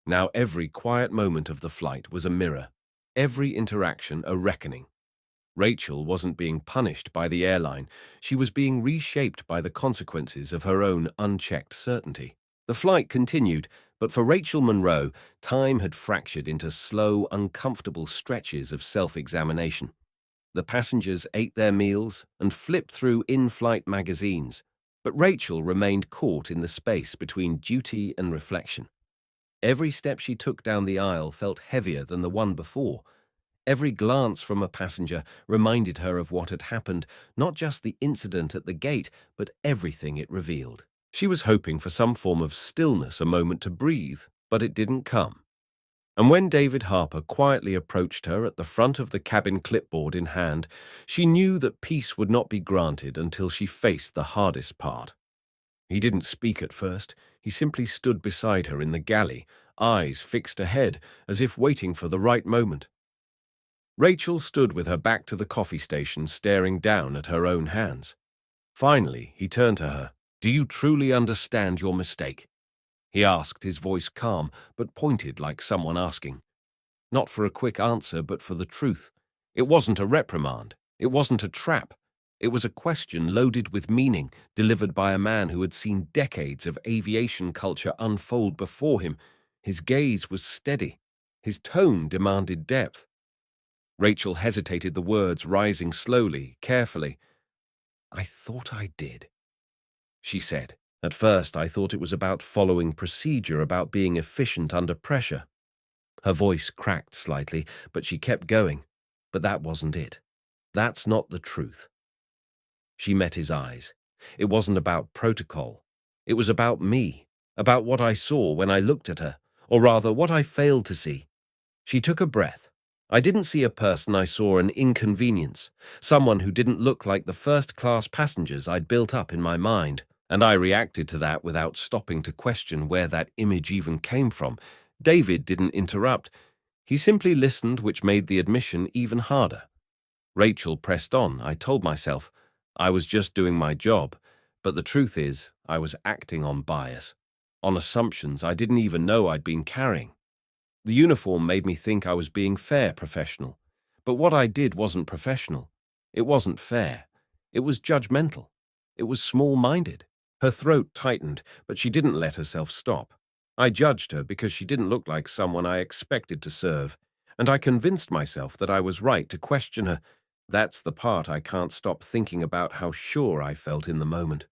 Now every quiet moment of the flight was a mirror, every interaction a reckoning. Rachel wasn't being punished by the airline. She was being reshaped by the consequences of her own unchecked certainty. The flight continued, but for Rachel Monroe, time had fractured into slow, uncomfortable stretches of self-examination. The passengers ate their meals and flipped through in-flight magazines, but Rachel remained caught in the space between duty and reflection. Every step she took down the aisle felt heavier than the one before. Every glance from a passenger reminded her of what had happened, not just the incident at the gate, but everything it revealed. She was hoping for some form of stillness, a moment to breathe, but it didn't come. And when David Harper quietly approached her at the front of the cabin, clipboard in hand, she knew that peace would not be granted until she faced the hardest part. He didn't speak at first. He simply stood beside her in the galley, eyes fixed ahead, as if waiting for the right moment. Rachel stood with her back to the coffee station, staring down at her own hands. Finally, he turned to her. "Do you truly understand your mistake?" He asked, his voice calm, but pointed like someone asking. Not for a quick answer, but for the truth. It wasn't a reprimand. It wasn't a trap. It was a question loaded with meaning, delivered by a man who had seen decades of aviation culture unfold before him. His gaze was steady. His tone demanded depth. Rachel hesitated, the words rising slowly, carefully. "I thought I did," she said. "At first, I thought it was about following procedure, about being efficient under pressure." Her voice cracked slightly, but she kept going. "But that wasn't it. That's not the truth." She met his eyes. It wasn't about protocol. It was about me, about what I saw when I looked at her, or rather, what I failed to see. She took a breath. "I didn't see a person, I saw an inconvenience, someone who didn't look like the first-class passengers I'd built up in my mind, and I reacted to that without stopping to question where that image even came from." David didn't interrupt. He simply listened, which made the admission even harder. Rachel pressed on. "I told myself I was just doing my job, but the truth is I was acting on bias, on assumptions I didn't even know I'd been carrying. The uniform made me think I was being fair, professional. But what I did wasn't professional. It wasn't fair. It was judgmental. It was small-minded." Her throat tightened, but she didn't let herself stop. "I judged her because she didn't look like someone I expected to serve, and I convinced myself that I was right to question her. That's the part I can't stop thinking about, how sure I felt in the moment."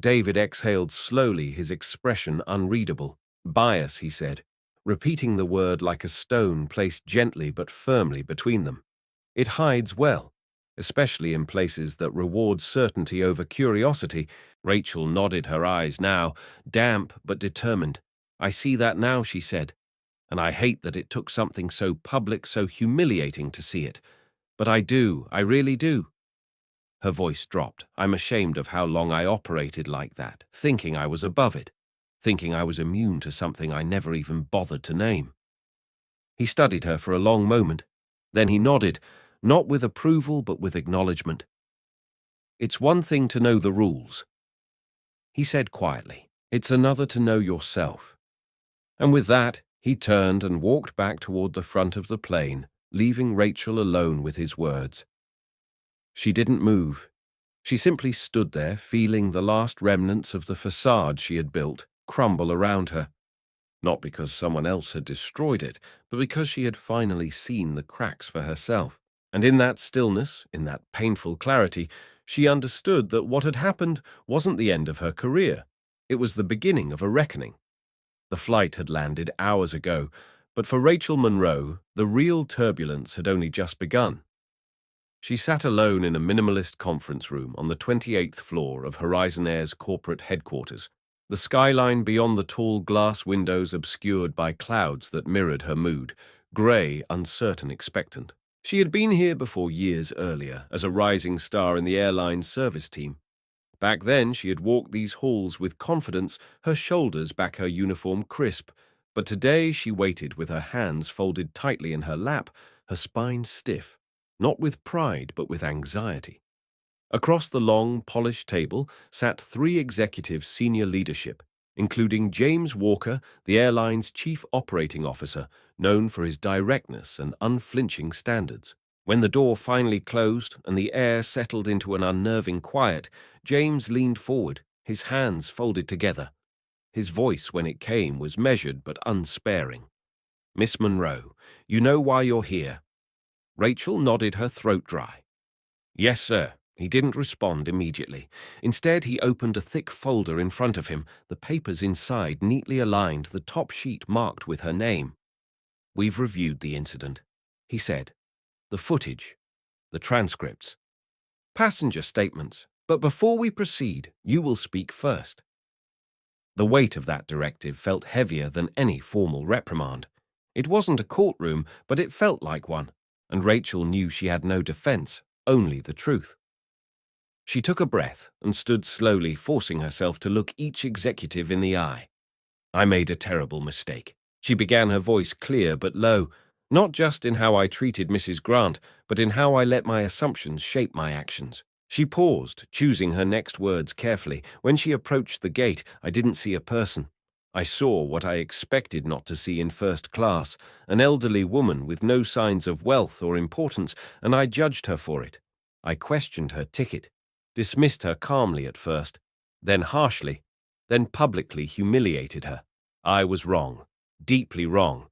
David exhaled slowly, his expression unreadable. "Bias," he said, repeating the word like a stone placed gently but firmly between them. "It hides well, especially in places that reward certainty over curiosity." Rachel nodded, her eyes now damp but determined. "I see that now," she said, "and I hate that it took something so public, so humiliating to see it. But I do, I really do." Her voice dropped. "I'm ashamed of how long I operated like that, thinking I was above it. thinking I was immune to something I never even bothered to name. He studied her for a long moment. Then he nodded, not with approval but with acknowledgement. "It's one thing to know the rules," he said quietly. "It's another to know yourself." And with that, he turned and walked back toward the front of the plane, leaving Rachel alone with his words. She didn't move. She simply stood there, feeling the last remnants of the facade she had built crumble around her. Not because someone else had destroyed it, but because she had finally seen the cracks for herself. And in that stillness, in that painful clarity, she understood that what had happened wasn't the end of her career. It was the beginning of a reckoning. The flight had landed hours ago, but for Rachel Monroe, the real turbulence had only just begun. She sat alone in a minimalist conference room on the 28th floor of Horizon Air's corporate headquarters, the skyline beyond the tall glass windows obscured by clouds that mirrored her mood, grey, uncertain, expectant. She had been here before years earlier as a rising star in the airline service team. Back then, she had walked these halls with confidence, her shoulders back, her uniform crisp. But today she waited with her hands folded tightly in her lap, her spine stiff, not with pride but with anxiety. Across the long, polished table sat 3 executive senior leadership, including James Walker, the airline's chief operating officer, known for his directness and unflinching standards. When the door finally closed and the air settled into an unnerving quiet, James leaned forward, his hands folded together. His voice, when it came, was measured but unsparing. "Miss Monroe, you know why you're here?" Rachel nodded, her throat dry. "Yes, sir." He didn't respond immediately. Instead, he opened a thick folder in front of him, the papers inside neatly aligned, the top sheet marked with her name. "We've reviewed the incident," he said. "The footage, the transcripts, passenger statements. But before we proceed, you will speak first." The weight of that directive felt heavier than any formal reprimand. It wasn't a courtroom, but it felt like one, and Rachel knew she had no defense, only the truth. She took a breath and stood slowly, forcing herself to look each executive in the eye. "I made a terrible mistake." She began, her voice clear but low, "not just in how I treated Mrs. Grant, but in how I let my assumptions shape my actions." She paused, choosing her next words carefully. "When she approached the gate, I didn't see a person. I saw what I expected not to see in first class, an elderly woman with no signs of wealth or importance, and I judged her for it. I questioned her ticket, dismissed her calmly at first, then harshly, then publicly humiliated her. I was wrong, deeply wrong.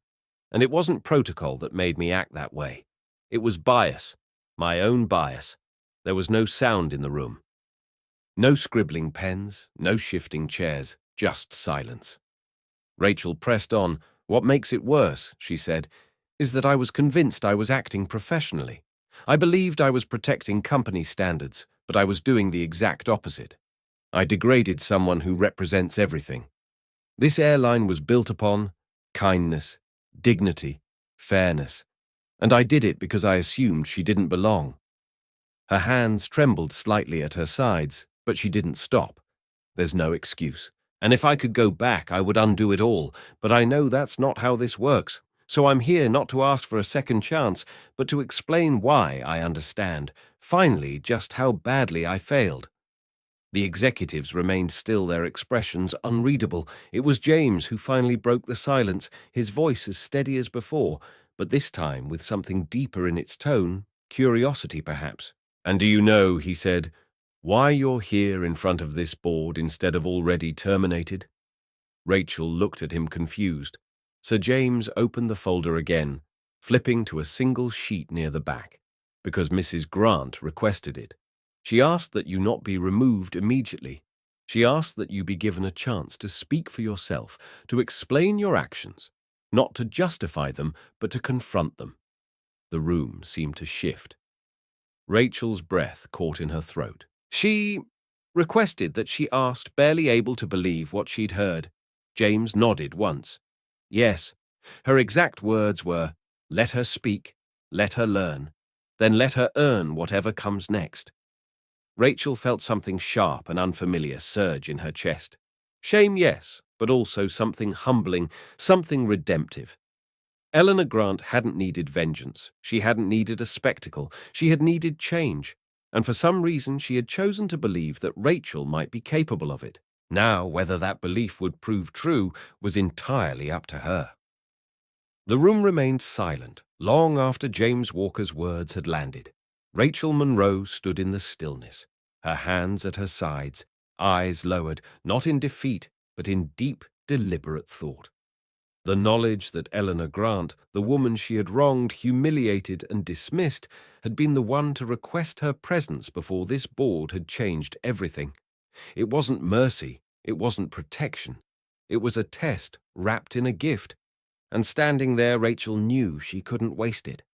And it wasn't protocol that made me act that way. It was bias, my own bias. There was no sound in the room. No scribbling pens, no shifting chairs, just silence." Rachel pressed on. "What makes it worse," she said, "is that I was convinced I was acting professionally. I believed I was protecting company standards, but I was doing the exact opposite. I degraded someone who represents everything. This airline was built upon kindness, dignity, fairness, and I did it because I assumed she didn't belong." Her hands trembled slightly at her sides, but she didn't stop. "There's no excuse. And if I could go back, I would undo it all, but I know that's not how this works. So I'm here not to ask for a second chance, but to explain why I understand, finally, just how badly I failed." The executives remained still, their expressions unreadable. It was James who finally broke the silence, his voice as steady as before, but this time with something deeper in its tone, curiosity perhaps. "And do you know," he said, "why you're here in front of this board instead of already terminated?" Rachel looked at him confused. Sir James opened the folder again, flipping to a single sheet near the back. "Because Mrs. Grant requested it. She asked that you not be removed immediately. She asked that you be given a chance to speak for yourself, to explain your actions, not to justify them, but to confront them." The room seemed to shift. Rachel's breath caught in her throat. "She requested that she asked, barely able to believe what she'd heard." James nodded once. "Yes. Her exact words were, 'Let her speak, let her learn, then let her earn whatever comes next.'" Rachel felt something sharp and unfamiliar surge in her chest. "Shame, yes, but also something humbling, something redemptive. Eleanor Grant hadn't needed vengeance. She hadn't needed a spectacle. She had needed change. And for some reason, she had chosen to believe that Rachel might be capable of it. Now, whether that belief would prove true was entirely up to her. The room remained silent, long after James Walker's words had landed. Rachel Monroe stood in the stillness, her hands at her sides, eyes lowered, not in defeat, but in deep, deliberate thought. The knowledge that Eleanor Grant, the woman she had wronged, humiliated, and dismissed, had been the one to request her presence before this board had changed everything. It wasn't mercy, it wasn't protection. It was a test wrapped in a gift, and standing there, Rachel knew she couldn't waste it.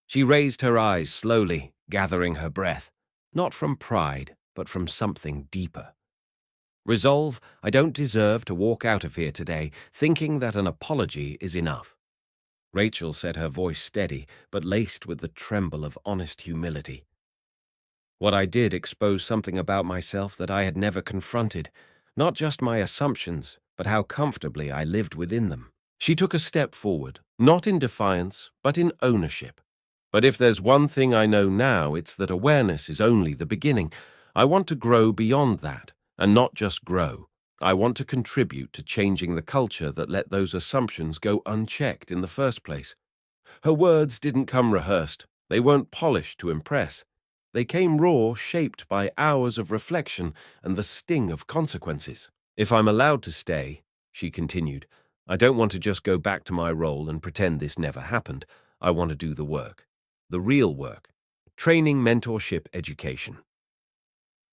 She raised her eyes slowly, gathering her breath, not from pride, but from something deeper. Resolve, I don't deserve to walk out of here today thinking that an apology is enough. Rachel said, her voice steady, but laced with the tremble of honest humility. What I did exposed something about myself that I had never confronted, not just my assumptions, but how comfortably I lived within them. She took a step forward, not in defiance, but in ownership. But if there's one thing I know now, it's that awareness is only the beginning. I want to grow beyond that, and not just grow. I want to contribute to changing the culture that let those assumptions go unchecked in the first place. Her words didn't come rehearsed. They weren't polished to impress. They came raw, shaped by hours of reflection and the sting of consequences. If I'm allowed to stay, she continued, I don't want to just go back to my role and pretend this never happened. I want to do the work. The real work. Training, mentorship, education.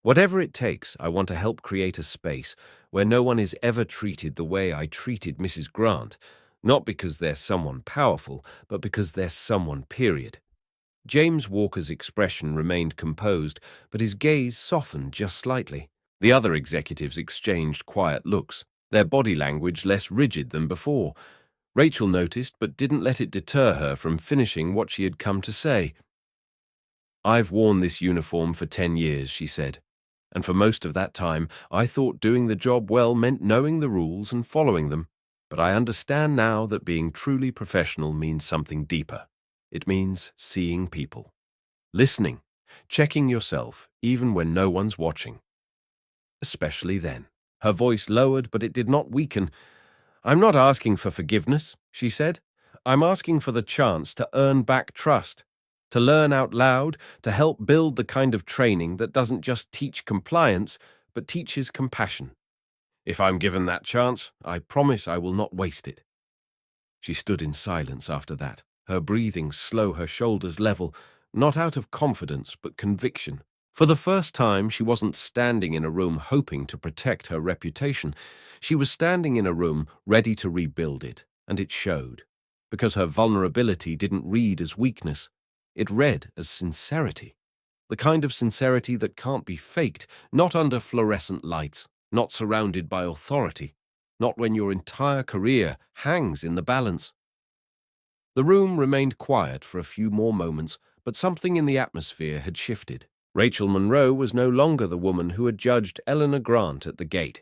Whatever it takes, I want to help create a space where no one is ever treated the way I treated Mrs. Grant, not because they're someone powerful, but because they're someone, period. James Walker's expression remained composed, but his gaze softened just slightly. The other executives exchanged quiet looks, their body language less rigid than before. Rachel noticed, but didn't let it deter her from finishing what she had come to say. I've worn this uniform for 10 years, she said, and for most of that time I thought doing the job well meant knowing the rules and following them. But I understand now that being truly professional means something deeper. It means seeing people, listening, checking yourself even when no one's watching. Especially then. Her voice lowered, but it did not weaken. I'm not asking for forgiveness, she said. I'm asking for the chance to earn back trust, to learn out loud, to help build the kind of training that doesn't just teach compliance, but teaches compassion. If I'm given that chance, I promise I will not waste it. She stood in silence after that, her breathing slow, her shoulders level, not out of confidence but conviction. For the first time, she wasn't standing in a room hoping to protect her reputation. She was standing in a room ready to rebuild it, and it showed. Because her vulnerability didn't read as weakness. It read as sincerity. The kind of sincerity that can't be faked, not under fluorescent lights, not surrounded by authority, not when your entire career hangs in the balance. The room remained quiet for a few more moments, but something in the atmosphere had shifted. Rachel Monroe was no longer the woman who had judged Eleanor Grant at the gate.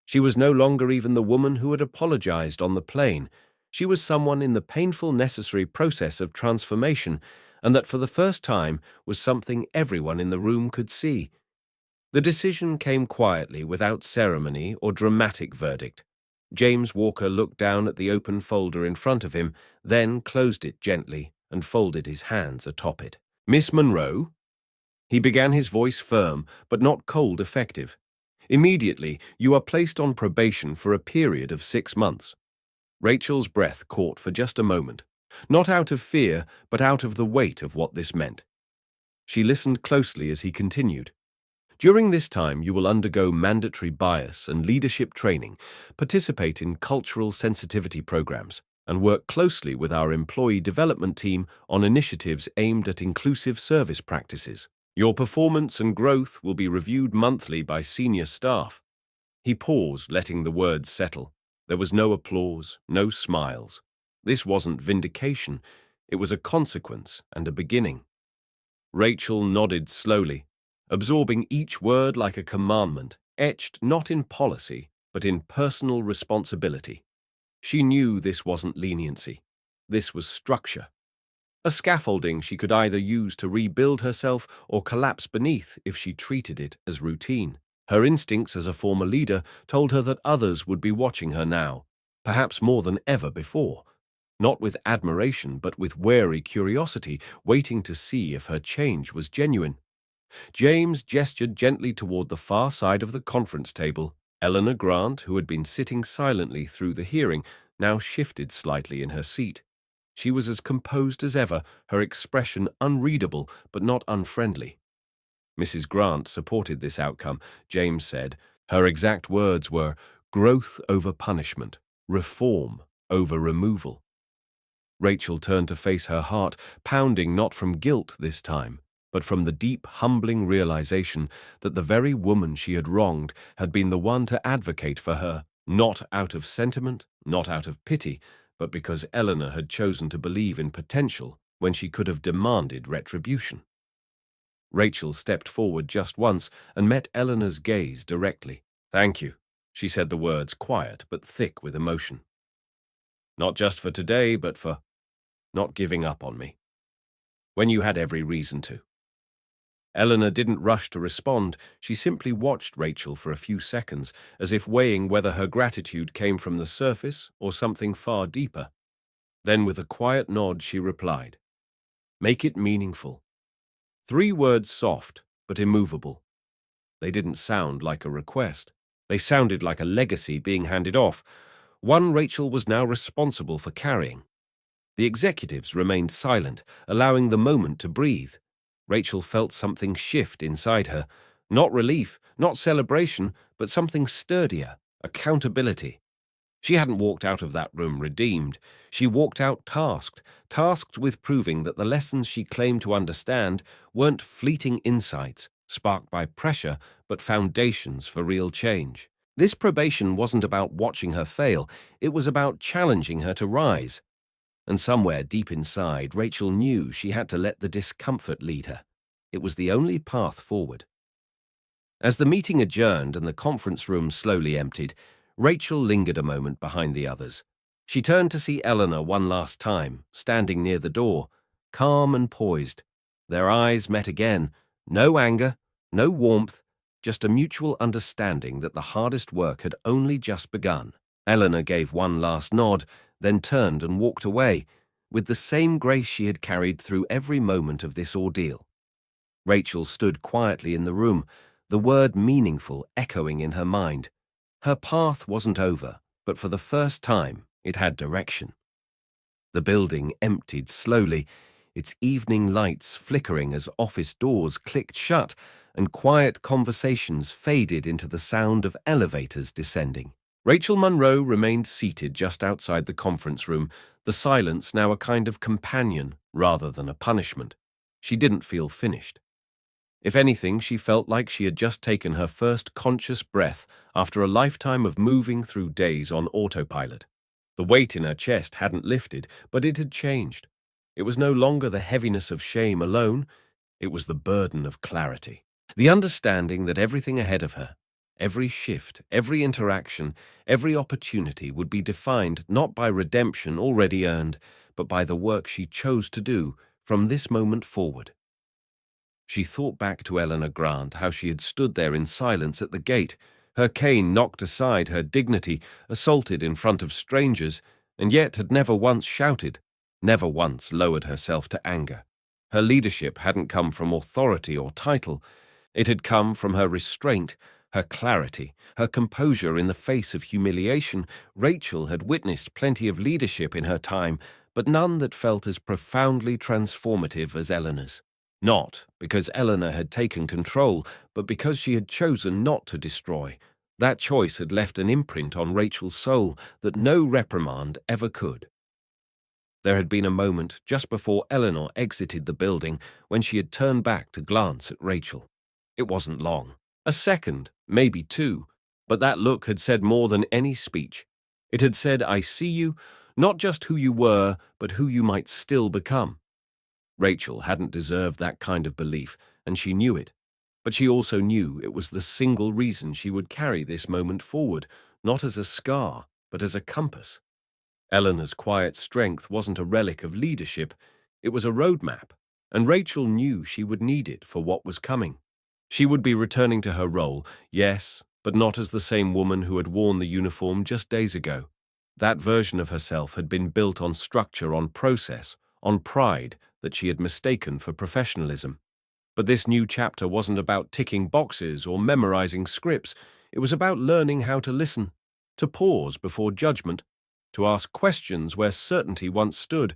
She was no longer even the woman who had apologized on the plane. She was someone in the painful, necessary process of transformation, and that for the first time was something everyone in the room could see. The decision came quietly, without ceremony or dramatic verdict. James Walker looked down at the open folder in front of him, then closed it gently and folded his hands atop it. Miss Monroe? He began, his voice firm, but not cold effective. Immediately, you are placed on probation for a period of 6 months. Rachel's breath caught for just a moment, not out of fear, but out of the weight of what this meant. She listened closely as he continued. During this time, you will undergo mandatory bias and leadership training, participate in cultural sensitivity programs, and work closely with our employee development team on initiatives aimed at inclusive service practices. Your performance and growth will be reviewed monthly by senior staff. He paused, letting the words settle. There was no applause, no smiles. This wasn't vindication. It was a consequence and a beginning. Rachel nodded slowly, absorbing each word like a commandment, etched not in policy, but in personal responsibility. She knew this wasn't leniency. This was structure. A scaffolding she could either use to rebuild herself or collapse beneath if she treated it as routine. Her instincts as a former leader told her that others would be watching her now, perhaps more than ever before, not with admiration but with wary curiosity, waiting to see if her change was genuine. James gestured gently toward the far side of the conference table. Eleanor Grant, who had been sitting silently through the hearing, now shifted slightly in her seat. She was as composed as ever, her expression unreadable but not unfriendly. Mrs. Grant supported this outcome, James said. Her exact words were, "Growth over punishment, reform over removal." Rachel turned to face her heart, pounding not from guilt this time, but from the deep, humbling realization that the very woman she had wronged had been the one to advocate for her, not out of sentiment, not out of pity, but because Eleanor had chosen to believe in potential when she could have demanded retribution. Rachel stepped forward just once and met Eleanor's gaze directly. "Thank you," she said the words, quiet but thick with emotion. "Not just for today, but for not giving up on me, when you had every reason to." Eleanor didn't rush to respond. She simply watched Rachel for a few seconds, as if weighing whether her gratitude came from the surface or something far deeper. Then, with a quiet nod, she replied, "Make it meaningful." 3 words soft, but immovable. They didn't sound like a request. They sounded like a legacy being handed off, one Rachel was now responsible for carrying. The executives remained silent, allowing the moment to breathe. Rachel felt something shift inside her. Not relief, not celebration, but something sturdier, accountability. She hadn't walked out of that room redeemed. She walked out tasked with proving that the lessons she claimed to understand weren't fleeting insights, sparked by pressure, but foundations for real change. This probation wasn't about watching her fail, it was about challenging her to rise. And somewhere deep inside, Rachel knew she had to let the discomfort lead her. It was the only path forward. As the meeting adjourned and the conference room slowly emptied, Rachel lingered a moment behind the others. She turned to see Eleanor one last time, standing near the door, calm and poised. Their eyes met again. No anger, no warmth, just a mutual understanding that the hardest work had only just begun. Eleanor gave one last nod, then turned and walked away, with the same grace she had carried through every moment of this ordeal. Rachel stood quietly in the room, the word meaningful echoing in her mind. Her path wasn't over, but for the first time it had direction. The building emptied slowly, its evening lights flickering as office doors clicked shut and quiet conversations faded into the sound of elevators descending. Rachel Monroe remained seated just outside the conference room, the silence now a kind of companion rather than a punishment. She didn't feel finished. If anything, she felt like she had just taken her first conscious breath after a lifetime of moving through days on autopilot. The weight in her chest hadn't lifted, but it had changed. It was no longer the heaviness of shame alone, it was the burden of clarity. The understanding that everything ahead of her, every shift, every interaction, every opportunity would be defined not by redemption already earned, but by the work she chose to do from this moment forward. She thought back to Eleanor Grant, how she had stood there in silence at the gate, her cane knocked aside, her dignity assaulted in front of strangers, and yet had never once shouted, never once lowered herself to anger. Her leadership hadn't come from authority or title. It had come from her restraint, her clarity, her composure in the face of humiliation. Rachel had witnessed plenty of leadership in her time, but none that felt as profoundly transformative as Eleanor's. Not because Eleanor had taken control, but because she had chosen not to destroy. That choice had left an imprint on Rachel's soul that no reprimand ever could. There had been a moment just before Eleanor exited the building when she had turned back to glance at Rachel. It wasn't long. A second, maybe 2, but that look had said more than any speech. It had said, "I see you, not just who you were, but who you might still become." Rachel hadn't deserved that kind of belief, and she knew it. But she also knew it was the single reason she would carry this moment forward, not as a scar, but as a compass. Eleanor's quiet strength wasn't a relic of leadership, it was a roadmap, and Rachel knew she would need it for what was coming. She would be returning to her role, yes, but not as the same woman who had worn the uniform just days ago. That version of herself had been built on structure, on process, on pride that she had mistaken for professionalism. But this new chapter wasn't about ticking boxes or memorizing scripts. It was about learning how to listen, to pause before judgment, to ask questions where certainty once stood.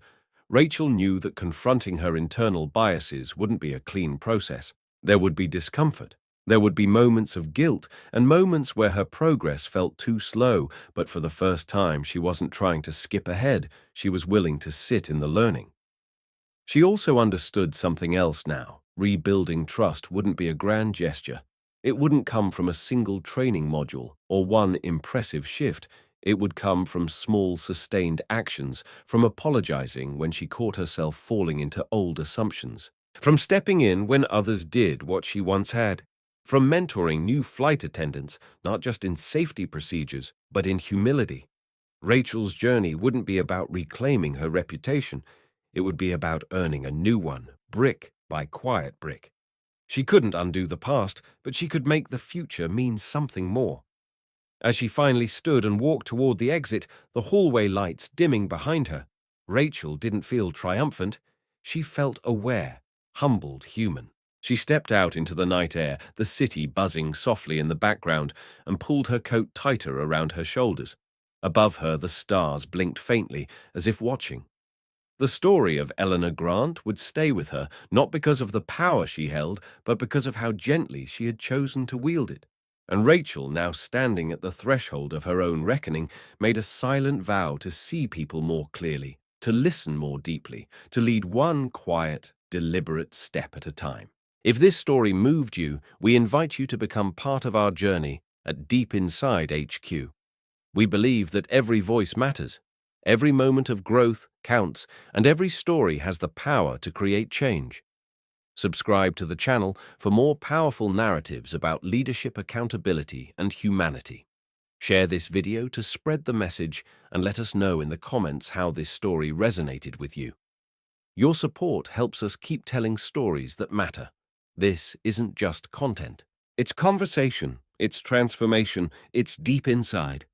Rachel knew that confronting her internal biases wouldn't be a clean process. There would be discomfort. There would be moments of guilt and moments where her progress felt too slow, but for the first time she wasn't trying to skip ahead. She was willing to sit in the learning. She also understood something else now. Rebuilding trust wouldn't be a grand gesture. It wouldn't come from a single training module or one impressive shift. It would come from small, sustained actions, from apologizing when she caught herself falling into old assumptions, from stepping in when others did what she once had, from mentoring new flight attendants, not just in safety procedures, but in humility. Rachel's journey wouldn't be about reclaiming her reputation. It would be about earning a new one, brick by quiet brick. She couldn't undo the past, but she could make the future mean something more. As she finally stood and walked toward the exit, the hallway lights dimming behind her, Rachel didn't feel triumphant. She felt aware, humbled, human. She stepped out into the night air, the city buzzing softly in the background, and pulled her coat tighter around her shoulders. Above her, the stars blinked faintly, as if watching. The story of Eleanor Grant would stay with her, not because of the power she held, but because of how gently she had chosen to wield it. And Rachel, now standing at the threshold of her own reckoning, made a silent vow to see people more clearly, to listen more deeply, to lead one quiet, deliberate step at a time. If this story moved you, we invite you to become part of our journey at Deep Inside HQ. We believe that every voice matters. Every moment of growth counts, and every story has the power to create change. Subscribe to the channel for more powerful narratives about leadership, accountability, and humanity. Share this video to spread the message and let us know in the comments how this story resonated with you. Your support helps us keep telling stories that matter. This isn't just content. It's conversation, it's transformation, it's deep inside.